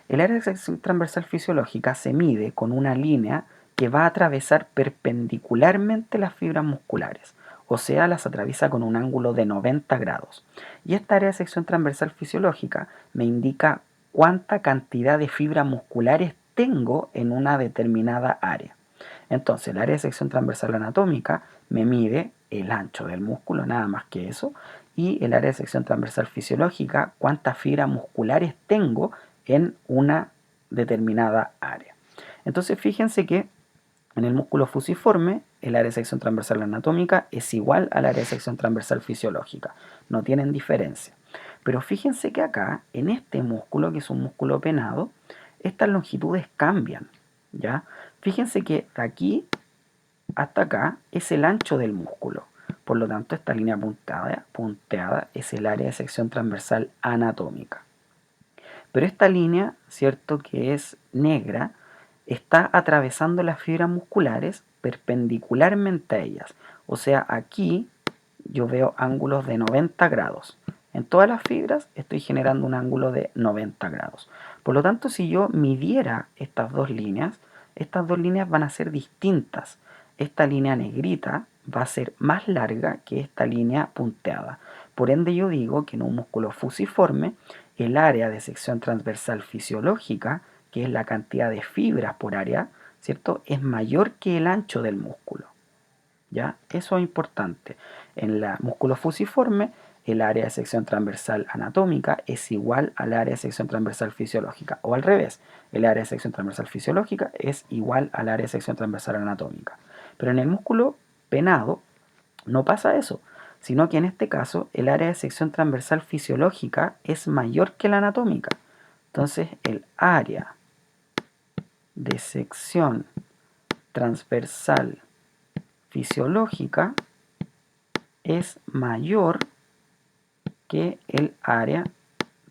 El área de sección transversal fisiológica se mide con una línea que va a atravesar perpendicularmente las fibras musculares, o sea, las atraviesa con un ángulo de 90 grados. Y esta área de sección transversal fisiológica me indica cuánta cantidad de fibras musculares tengo en una determinada área. Entonces, el área de sección transversal anatómica me mide el ancho del músculo, nada más que eso, y el área de sección transversal fisiológica, cuántas fibras musculares tengo en una determinada área. Entonces, fíjense que en el músculo fusiforme, el área de sección transversal anatómica es igual al área de sección transversal fisiológica, no tienen diferencia. Pero fíjense que acá, en este músculo, que es un músculo penado, estas longitudes cambian, ¿ya? Fíjense que de aquí hasta acá es el ancho del músculo. Por lo tanto, esta línea punteada es el área de sección transversal anatómica. Pero esta línea, ¿cierto?, que es negra, está atravesando las fibras musculares perpendicularmente a ellas. O sea, aquí yo veo ángulos de 90 grados. En todas las fibras estoy generando un ángulo de 90 grados. Por lo tanto, si yo midiera estas dos líneas van a ser distintas. Esta línea negrita va a ser más larga que esta línea punteada. Por ende, yo digo que en un músculo fusiforme, el área de sección transversal fisiológica, que es la cantidad de fibras por área, ¿cierto?, es mayor que el ancho del músculo. ¿Ya? Eso es importante. En el músculo fusiforme, el área de sección transversal anatómica es igual al área de sección transversal fisiológica. O al revés, el área de sección transversal fisiológica es igual al área de sección transversal anatómica. Pero en el músculo penado no pasa eso, sino que en este caso el área de sección transversal fisiológica es mayor que la anatómica. Entonces el área de sección transversal fisiológica es mayor que el área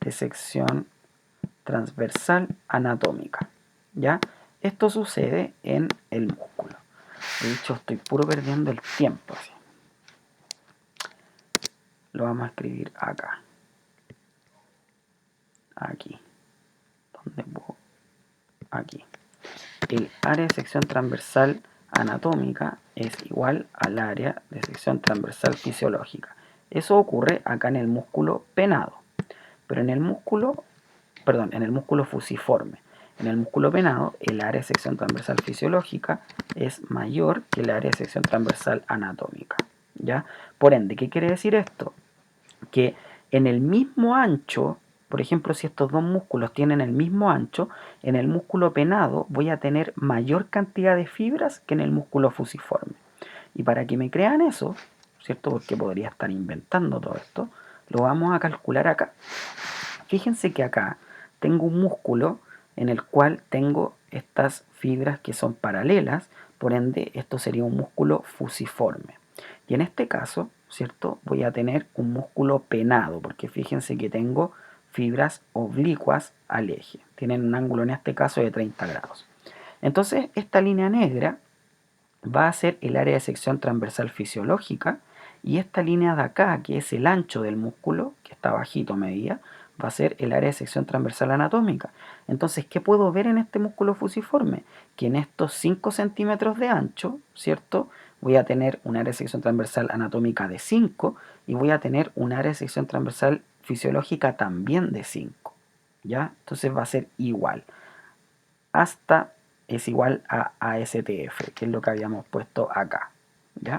de sección transversal anatómica. ¿Ya? Esto sucede en el músculo. De hecho, estoy puro perdiendo el tiempo. Así. Lo vamos a escribir acá. aquí. ¿Dónde puedo? Aquí. El área de sección transversal anatómica es igual al área de sección transversal fisiológica. Eso ocurre acá en el músculo penado, pero en el músculo fusiforme. En el músculo penado, el área de sección transversal fisiológica es mayor que el área de sección transversal anatómica, ¿ya? Por ende, ¿qué quiere decir esto? Que en el mismo ancho, por ejemplo, si estos dos músculos tienen el mismo ancho, en el músculo penado voy a tener mayor cantidad de fibras que en el músculo fusiforme. Y para que me crean eso, ¿cierto? Porque podría estar inventando todo esto, lo vamos a calcular acá. Fíjense que acá tengo un músculo en el cual tengo estas fibras que son paralelas, por ende esto sería un músculo fusiforme. Y en este caso, ¿cierto? Voy a tener un músculo penado, porque fíjense que tengo fibras oblicuas al eje. Tienen un ángulo en este caso de 30 grados. Entonces, esta línea negra va a ser el área de sección transversal fisiológica y esta línea de acá, que es el ancho del músculo, que está bajito medida, va a ser el área de sección transversal anatómica. Entonces, ¿qué puedo ver en este músculo fusiforme? Que en estos 5 centímetros de ancho, ¿cierto? Voy a tener un área de sección transversal anatómica de 5 y voy a tener un área de sección transversal fisiológica también de 5. ¿Ya? Entonces va a ser igual. Hasta es igual a ASTF, que es lo que habíamos puesto acá. ¿Ya?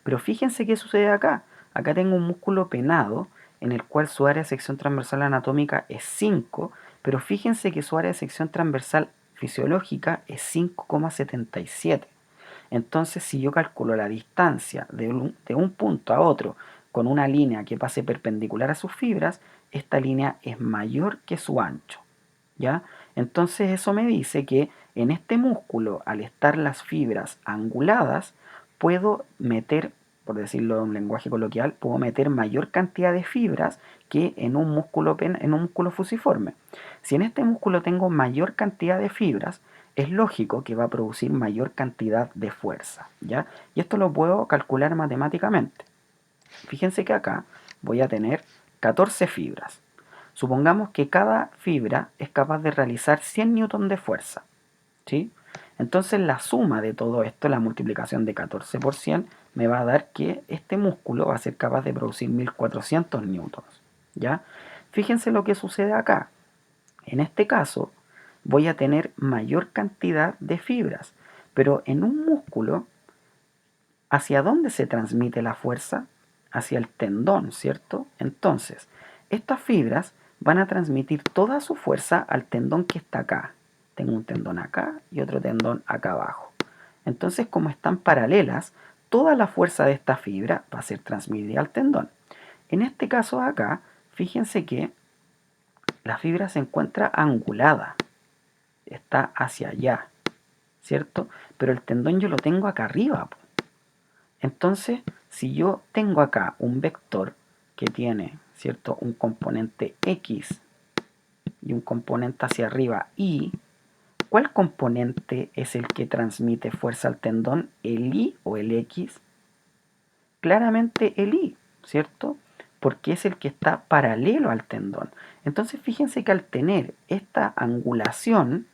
Pero fíjense qué sucede acá. Acá tengo un músculo penado en el cual su área de sección transversal anatómica es 5, pero fíjense que su área de sección transversal fisiológica es 5,77. Entonces, si yo calculo la distancia de un punto a otro con una línea que pase perpendicular a sus fibras, esta línea es mayor que su ancho. ¿Ya? Entonces eso me dice que en este músculo, al estar las fibras anguladas, puedo meter, por decirlo en un lenguaje coloquial, puedo meter mayor cantidad de fibras que en un músculo fusiforme. Si en este músculo tengo mayor cantidad de fibras, es lógico que va a producir mayor cantidad de fuerza, ¿ya? Y esto lo puedo calcular matemáticamente. Fíjense que acá voy a tener 14 fibras. Supongamos que cada fibra es capaz de realizar 100 newton de fuerza, ¿sí? Entonces la suma de todo esto, la multiplicación de 14 por 100, me va a dar que este músculo va a ser capaz de producir 1400 newtons, ¿ya? Fíjense lo que sucede acá. En este caso voy a tener mayor cantidad de fibras, pero en un músculo, ¿hacia dónde se transmite la fuerza? Hacia el tendón, ¿cierto? Entonces, estas fibras van a transmitir toda su fuerza al tendón que está acá. Tengo un tendón acá y otro tendón acá abajo. Entonces, como están paralelas, toda la fuerza de esta fibra va a ser transmitida al tendón. En este caso de acá, fíjense que la fibra se encuentra angulada, está hacia allá, ¿cierto? Pero el tendón yo lo tengo acá arriba. Entonces, si yo tengo acá un vector que tiene, ¿cierto?, un componente X y un componente hacia arriba Y, ¿cuál componente es el que transmite fuerza al tendón? ¿El Y o el X? Claramente el Y, ¿cierto? Porque es el que está paralelo al tendón. Entonces, fíjense que al tener esta angulación,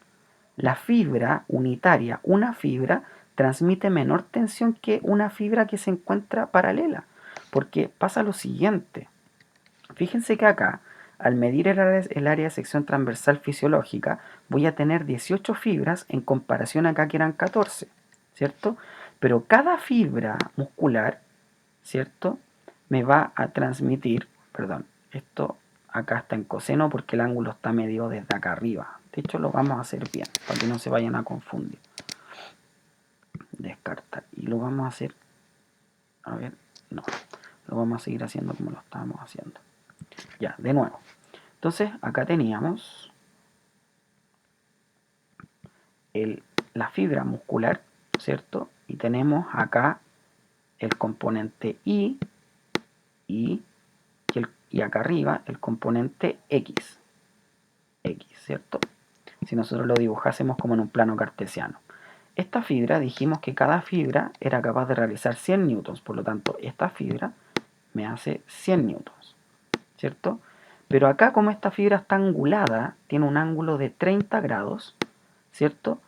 la fibra unitaria, una fibra, transmite menor tensión que una fibra que se encuentra paralela. Porque pasa lo siguiente. Fíjense que acá, al medir el área de sección transversal fisiológica, voy a tener 18 fibras en comparación acá que eran 14, ¿cierto? Pero cada fibra muscular, ¿cierto?, me va a transmitir, perdón, esto acá está en coseno porque el ángulo está medido desde acá arriba. De hecho, lo vamos a hacer bien, para que no se vayan a confundir. Descartar. Y lo vamos a hacer, a ver, no, lo vamos a seguir haciendo como lo estábamos haciendo. Ya, de nuevo. Entonces, acá teníamos la fibra muscular, ¿cierto? Y tenemos acá el componente y acá arriba el componente X, ¿cierto? Si nosotros lo dibujásemos como en un plano cartesiano. Esta fibra, dijimos que cada fibra era capaz de realizar 100 newtons, por lo tanto, esta fibra me hace 100 newtons, ¿cierto? Pero acá, como esta fibra está angulada, tiene un ángulo de 30 grados, ¿cierto?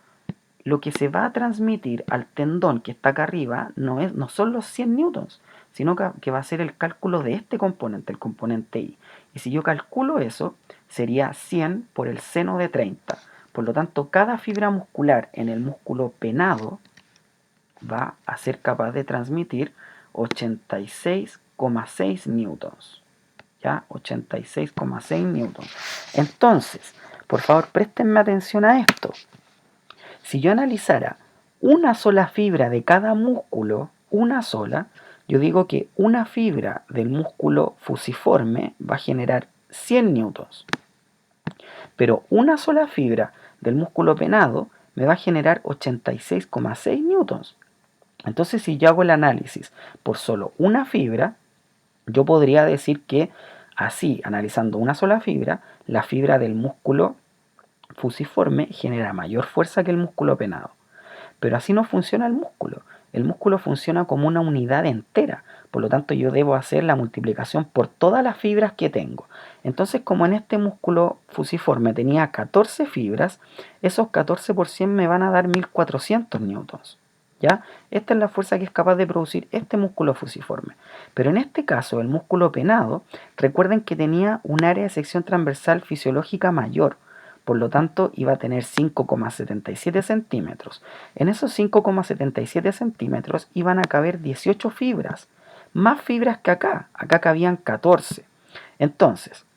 Lo que se va a transmitir al tendón que está acá arriba no son los 100 newtons, sino que va a ser el cálculo de este componente, el componente I. Y si yo calculo eso, sería 100 por el seno de 30. Por lo tanto, cada fibra muscular en el músculo penado va a ser capaz de transmitir 86,6 newtons. ¿Ya? 86,6 newtons. Entonces, por favor, préstenme atención a esto. Si yo analizara una sola fibra de cada músculo, una sola, yo digo que una fibra del músculo fusiforme va a generar 100 newtons. Pero una sola fibra del músculo penado me va a generar 86,6 newtons. Entonces, si yo hago el análisis por solo una fibra, yo podría decir que así, analizando una sola fibra, la fibra del músculo fusiforme genera mayor fuerza que el músculo penado. Pero así no funciona el músculo. El músculo funciona como una unidad entera. Por lo tanto, yo debo hacer la multiplicación por todas las fibras que tengo. Entonces, como en este músculo fusiforme tenía 14 fibras, esos 14 por 100 me van a dar 1400 newtons. ¿Ya? Esta es la fuerza que es capaz de producir este músculo fusiforme. Pero en este caso, el músculo penado, recuerden que tenía un área de sección transversal fisiológica mayor. Por lo tanto, iba a tener 5,77 centímetros. En esos 5,77 centímetros iban a caber 18 fibras. Más fibras que acá. Acá cabían 14. Entonces,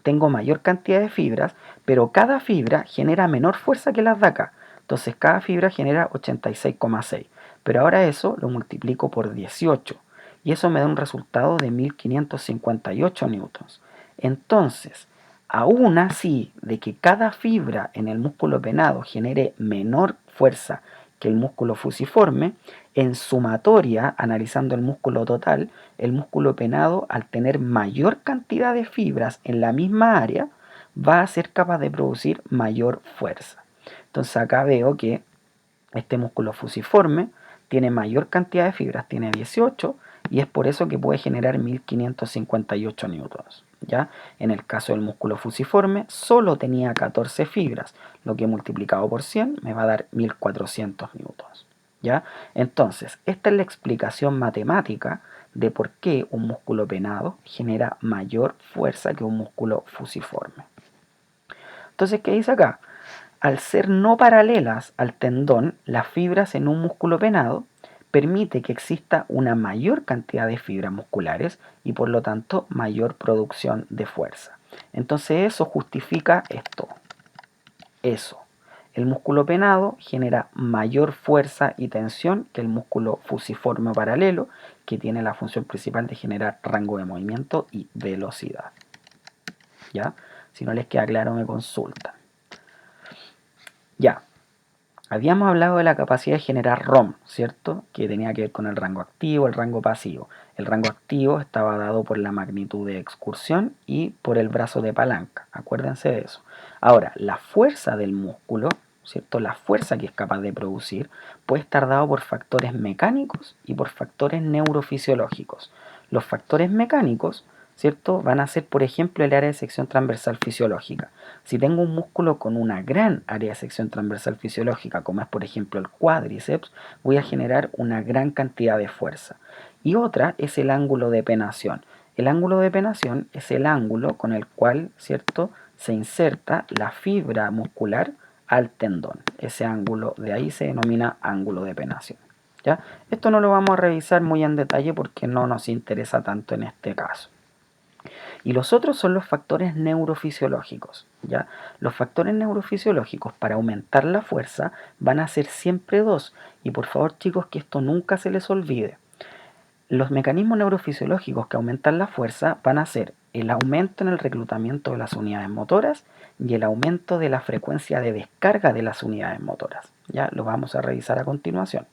tengo mayor cantidad de fibras, pero cada fibra genera menor fuerza que las de acá. Entonces, cada fibra genera 86,6. Pero ahora eso lo multiplico por 18. Y eso me da un resultado de 1558 newtons. Entonces, aún así, de que cada fibra en el músculo penado genere menor fuerza que el músculo fusiforme, en sumatoria, analizando el músculo total, el músculo penado, al tener mayor cantidad de fibras en la misma área, va a ser capaz de producir mayor fuerza. Entonces acá veo que este músculo fusiforme tiene mayor cantidad de fibras, tiene 18, y es por eso que puede generar 1558 newtons. ¿Ya? En el caso del músculo fusiforme solo tenía 14 fibras, lo que multiplicado por 100 me va a dar 1400 newtons. ¿Ya? Entonces, esta es la explicación matemática de por qué un músculo penado genera mayor fuerza que un músculo fusiforme. Entonces, ¿qué dice acá? Al ser no paralelas al tendón, las fibras en un músculo penado permite que exista una mayor cantidad de fibras musculares y por lo tanto mayor producción de fuerza. Entonces eso justifica esto. Eso. El músculo penado genera mayor fuerza y tensión que el músculo fusiforme paralelo, que tiene la función principal de generar rango de movimiento y velocidad. ¿Ya? Si no les queda claro, me consultan. Ya, habíamos hablado de la capacidad de generar ROM, ¿cierto? Que tenía que ver con el rango activo, el rango pasivo. El rango activo estaba dado por la magnitud de excursión y por el brazo de palanca. Acuérdense de eso. Ahora, la fuerza del músculo, ¿cierto? La fuerza que es capaz de producir puede estar dado por factores mecánicos y por factores neurofisiológicos. Los factores mecánicos, ¿cierto? Van a ser, por ejemplo, el área de sección transversal fisiológica. Si tengo un músculo con una gran área de sección transversal fisiológica, como es por ejemplo el cuádriceps, voy a generar una gran cantidad de fuerza. Y otra es el ángulo de penación. El ángulo de penación es el ángulo con el cual, ¿cierto?, se inserta la fibra muscular al tendón. Ese ángulo de ahí se denomina ángulo de penación. ¿Ya? Esto no lo vamos a revisar muy en detalle porque no nos interesa tanto en este caso. Y los otros son los factores neurofisiológicos, ¿ya? Los factores neurofisiológicos para aumentar la fuerza van a ser siempre dos. Y por favor, chicos, que esto nunca se les olvide. Los mecanismos neurofisiológicos que aumentan la fuerza van a ser el aumento en el reclutamiento de las unidades motoras y el aumento de la frecuencia de descarga de las unidades motoras. Ya lo vamos a revisar a continuación.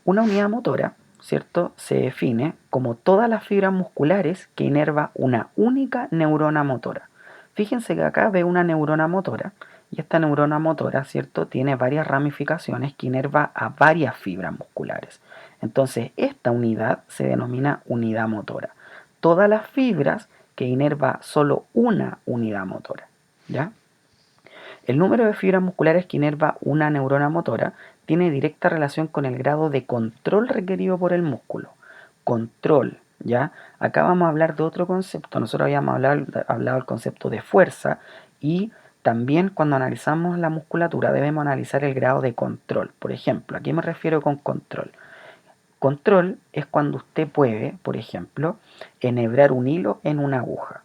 Una unidad motora, ¿cierto?, se define como todas las fibras musculares que inerva una única neurona motora. Fíjense que acá veo una neurona motora y esta neurona motora, ¿cierto?, tiene varias ramificaciones que inerva a varias fibras musculares. Entonces, esta unidad se denomina unidad motora. todas las fibras que inerva solo una unidad motora, ¿ya? El número de fibras musculares que inerva una neurona motora tiene directa relación con el grado de control requerido por el músculo. Control, ¿ya? Acá vamos a hablar de otro concepto. Nosotros habíamos hablado del concepto de fuerza y también cuando analizamos la musculatura debemos analizar el grado de control. Por ejemplo, ¿a qué me refiero con control? Control es cuando usted puede, por ejemplo, enhebrar un hilo en una aguja.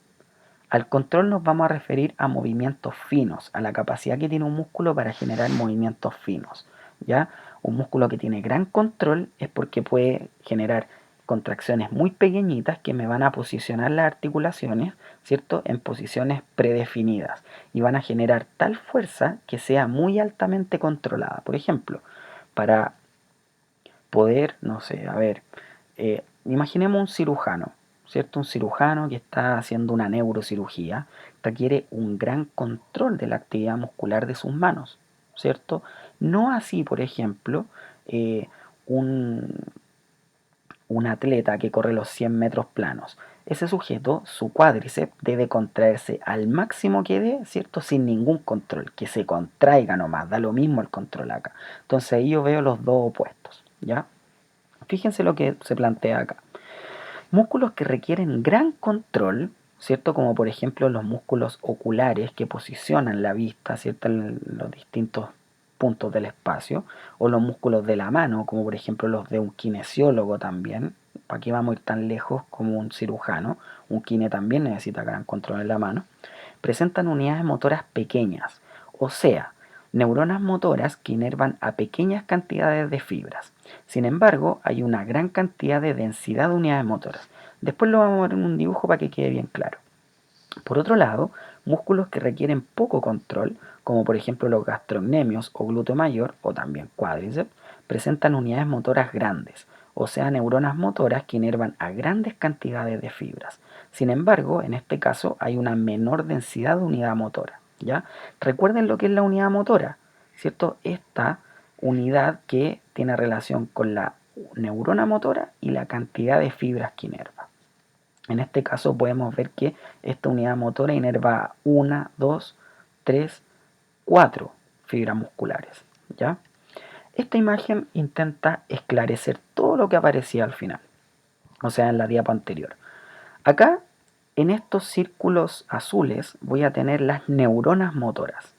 Al control nos vamos a referir a movimientos finos, a la capacidad que tiene un músculo para generar movimientos finos, ¿ya? Un músculo que tiene gran control es porque puede generar contracciones muy pequeñitas que me van a posicionar las articulaciones, ¿cierto? En posiciones predefinidas y van a generar tal fuerza que sea muy altamente controlada. Por ejemplo, para poder, no sé, a ver, imaginemos un cirujano, ¿cierto? Un cirujano que está haciendo una neurocirugía requiere un gran control de la actividad muscular de sus manos, ¿cierto? No así, por ejemplo, eh, un, un atleta que corre los 100 metros planos. Ese sujeto, su cuádriceps debe contraerse al máximo que dé, ¿cierto? Sin ningún control, que se contraiga nomás, da lo mismo el control acá. Entonces ahí yo veo los dos opuestos, ¿ya? Fíjense lo que se plantea acá. Músculos que requieren gran control, ¿cierto? Como por ejemplo los músculos oculares que posicionan la vista, ¿cierto? En los distintos puntos del espacio, o los músculos de la mano, como por ejemplo los de un kinesiólogo también. ¿Para qué vamos a ir tan lejos como un cirujano? Un kine también necesita gran control en la mano. Presentan unidades motoras pequeñas, o sea, neuronas motoras que inervan a pequeñas cantidades de fibras. Sin embargo, hay una gran cantidad de densidad de unidades motoras. Después lo vamos a ver en un dibujo para que quede bien claro. Por otro lado, músculos que requieren poco control, como por ejemplo los gastrocnemios o glúteo mayor, o también cuádriceps, presentan unidades motoras grandes, o sea, neuronas motoras que inervan a grandes cantidades de fibras. Sin embargo, en este caso hay una menor densidad de unidad motora, ¿ya? Recuerden lo que es la unidad motora, ¿cierto? Esta unidad que tiene relación con la neurona motora y la cantidad de fibras que inerva. En este caso podemos ver que esta unidad motora inerva una, dos, tres, cuatro fibras musculares, ¿ya? Esta imagen intenta esclarecer todo lo que aparecía al final, o sea, en la diapo anterior. Acá, en estos círculos azules, voy a tener las neuronas motoras,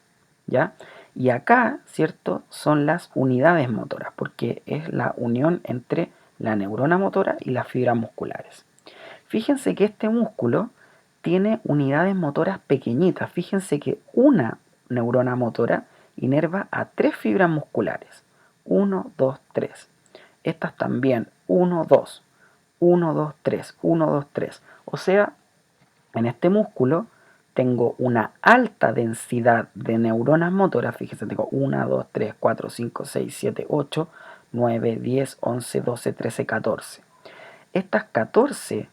¿ya? Y acá, ¿cierto? Son las unidades motoras, porque es la unión entre la neurona motora y las fibras musculares. Fíjense que este músculo tiene unidades motoras pequeñitas. Fíjense que una neurona motora inerva a tres fibras musculares. Uno, 2, 3. Estas también. Uno, 2. Uno, 2, 3. Uno, 2, 3. O sea, en este músculo tengo una alta densidad de neuronas motoras. Fíjense, tengo 1, 2, 3, 4, 5, 6, 7, 8, 9, 10, 11, 12, 13, 14. Estas 14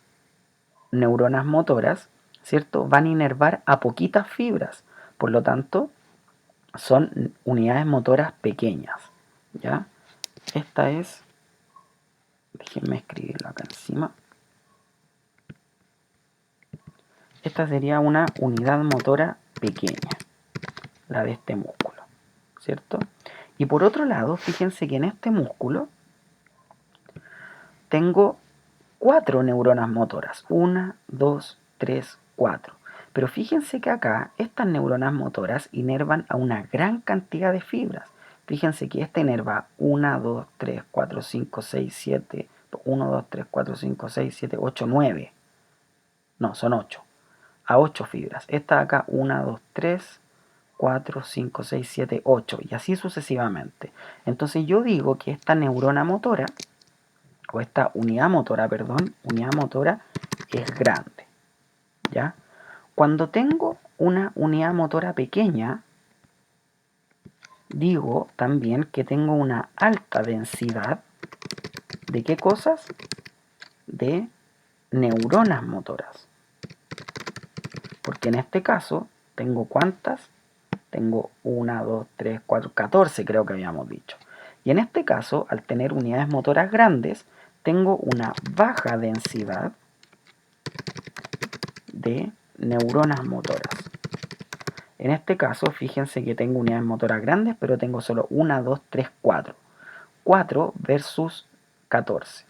neuronas motoras, ¿cierto? Van a inervar a poquitas fibras. Por lo tanto, son unidades motoras pequeñas, ¿ya? Esta es, déjenme escribirlo acá encima. Esta sería una unidad motora pequeña, la de este músculo, ¿cierto? Y por otro lado, fíjense que en este músculo tengo cuatro neuronas motoras. Una, dos, tres, cuatro. Pero fíjense que acá estas neuronas motoras inervan a una gran cantidad de fibras. Fíjense que esta inerva 1, 2, 3, 4, 5, 6, 7. 1, 2, 3, 4, 5, 6, 7, 8, 9. No, son 8. A 8 fibras. Esta de acá 1, 2, 3, 4, 5, 6, 7, 8. Y así sucesivamente. Entonces yo digo que esta neurona motora, o esta unidad motora, perdón, unidad motora es grande, ¿ya? Cuando tengo una unidad motora pequeña, digo también que tengo una alta densidad de ¿qué cosas? De neuronas motoras. Porque en este caso, ¿tengo cuántas? Tengo 1, 2, 3, 4, 14 creo que habíamos dicho. Y en este caso, al tener unidades motoras grandes, tengo una baja densidad de neuronas motoras. En este caso, fíjense que tengo unidades motoras grandes, pero tengo solo 1, 2, 3, 4. 4 versus 14.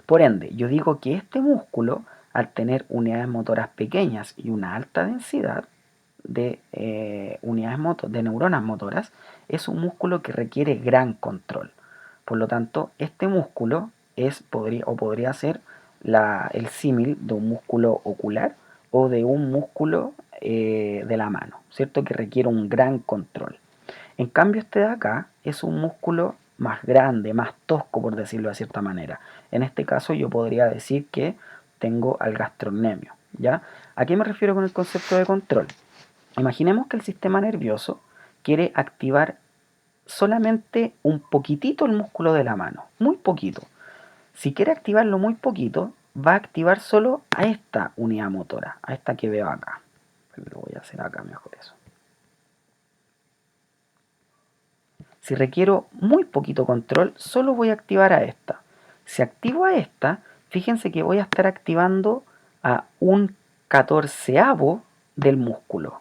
Por ende, yo digo que este músculo, al tener unidades motoras pequeñas y una alta densidad de de neuronas motoras, es un músculo que requiere gran control. Por lo tanto, este músculo podría ser el símil de un músculo ocular o de un músculo de la mano, ¿cierto? Que requiere un gran control. En cambio, este de acá es un músculo más grande, más tosco, por decirlo de cierta manera. En este caso yo podría decir que tengo al gastrocnemio, ¿ya? ¿A qué me refiero con el concepto de control? Imaginemos que el sistema nervioso quiere activar solamente un poquitito el músculo de la mano, muy poquito. Si quiere activarlo muy poquito, va a activar solo a esta unidad motora, a esta que veo acá. Lo voy a hacer acá mejor eso. Si requiero muy poquito control, solo voy a activar a esta. Si activo a esta, fíjense que voy a estar activando a un catorceavo del músculo.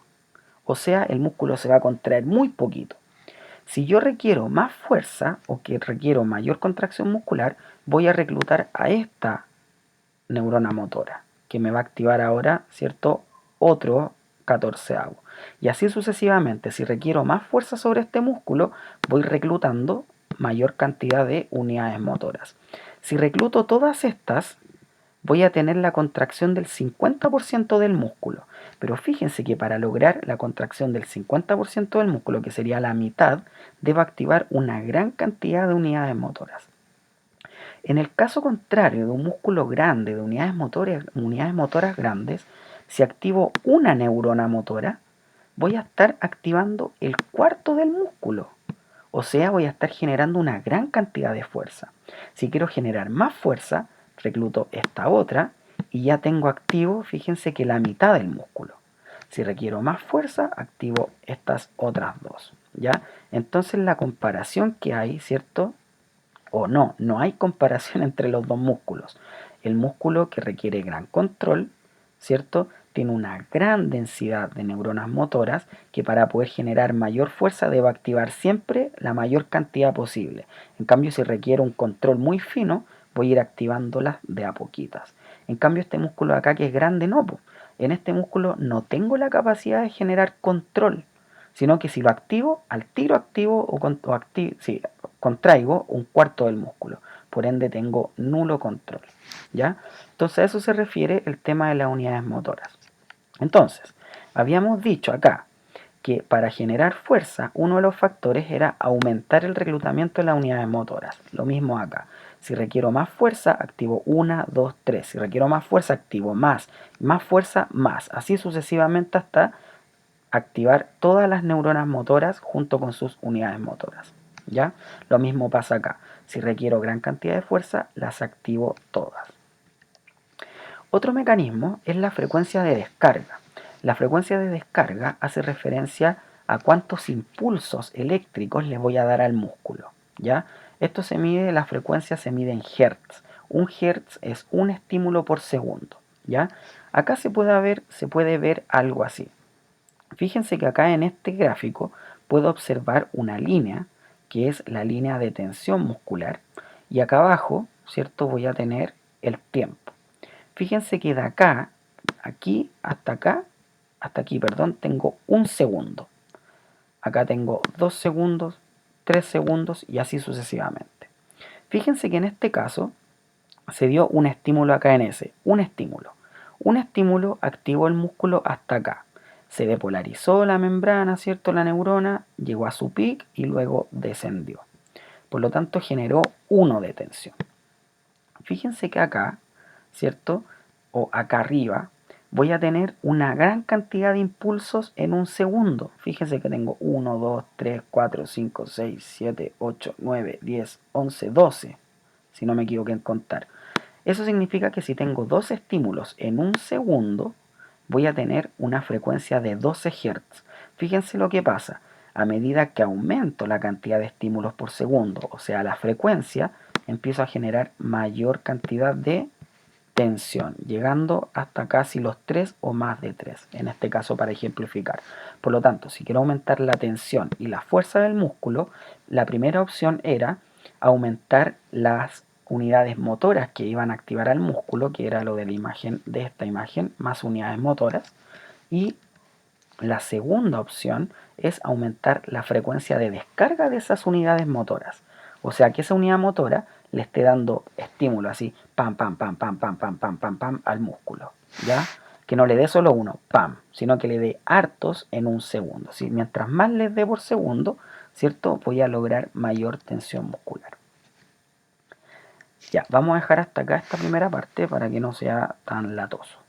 O sea, el músculo se va a contraer muy poquito. Si yo requiero más fuerza o que requiero mayor contracción muscular, voy a reclutar a esta neurona motora, que me va a activar ahora, ¿cierto? Otro catorceavo. Y así sucesivamente, si requiero más fuerza sobre este músculo, voy reclutando mayor cantidad de unidades motoras. Si recluto todas estas, voy a tener la contracción del 50% del músculo. Pero fíjense que para lograr la contracción del 50% del músculo, que sería la mitad, debo activar una gran cantidad de unidades motoras. En el caso contrario de un músculo grande, de unidades motoras grandes, si activo una neurona motora, voy a estar activando el cuarto del músculo. O sea, voy a estar generando una gran cantidad de fuerza. Si quiero generar más fuerza, recluto esta otra y ya tengo activo, fíjense que la mitad del músculo. Si requiero más fuerza, activo estas otras dos, ¿ya? Entonces la comparación que hay, ¿cierto? O no hay comparación entre los dos músculos. El músculo que requiere gran control, ¿cierto? Tiene una gran densidad de neuronas motoras que para poder generar mayor fuerza debe activar siempre la mayor cantidad posible. En cambio, si requiere un control muy fino, voy a ir activándolas de a poquitas. En cambio, este músculo de acá que es grande, no. En este músculo no tengo la capacidad de generar control, sino que si lo activo, al tiro activo sí, contraigo un cuarto del músculo. Por ende tengo nulo control, ¿ya? Entonces a eso se refiere el tema de las unidades motoras. Entonces, habíamos dicho acá que para generar fuerza, uno de los factores era aumentar el reclutamiento de las unidades motoras. Lo mismo acá. Si requiero más fuerza, activo 1, 2, 3. Si requiero más fuerza, activo más fuerza, más. Así sucesivamente hasta activar todas las neuronas motoras junto con sus unidades motoras. ¿Ya? Lo mismo pasa acá. Si requiero gran cantidad de fuerza, las activo todas. Otro mecanismo es la frecuencia de descarga. La frecuencia de descarga hace referencia a cuántos impulsos eléctricos le voy a dar al músculo, ¿ya? Esto se mide, la frecuencia se mide en hertz. Un hertz es un estímulo por segundo, ¿ya? Acá se puede ver algo así. Fíjense que acá en este gráfico puedo observar una línea que es la línea de tensión muscular y acá abajo, ¿cierto? Voy a tener el tiempo. Fíjense que de acá, hasta aquí, perdón, tengo un segundo. Acá tengo 2 segundos, 3 segundos y así sucesivamente. Fíjense que en este caso se dio un estímulo acá en ese, un estímulo. Un estímulo activó el músculo hasta acá. Se depolarizó la membrana, ¿cierto? La neurona llegó a su pic y luego descendió. Por lo tanto generó 1 de tensión. Fíjense que acá, ¿cierto? O acá arriba, voy a tener una gran cantidad de impulsos en un segundo. Fíjense que tengo 1, 2, 3, 4, 5, 6, 7, 8, 9, 10, 11, 12, si no me equivoqué en contar. Eso significa que si tengo 2 estímulos en un segundo, voy a tener una frecuencia de 12 Hz. Fíjense lo que pasa. A medida que aumento la cantidad de estímulos por segundo, o sea, la frecuencia, empiezo a generar mayor cantidad de tensión, llegando hasta casi los 3 o más de 3, en este caso para ejemplificar. Por lo tanto, si quiero aumentar la tensión y la fuerza del músculo, la primera opción era aumentar las unidades motoras que iban a activar al músculo, que era lo de la imagen, de esta imagen, más unidades motoras. Y la segunda opción es aumentar la frecuencia de descarga de esas unidades motoras. O sea, que esa unidad motora le esté dando estímulo así, pam, pam, pam, pam, pam, pam, pam, pam, pam, al músculo. ¿Ya? Que no le dé solo uno, pam, sino que le dé hartos en un segundo. ¿Sí? Mientras más les dé por segundo, ¿cierto? Voy a lograr mayor tensión muscular. Ya, vamos a dejar hasta acá esta primera parte para que no sea tan latoso.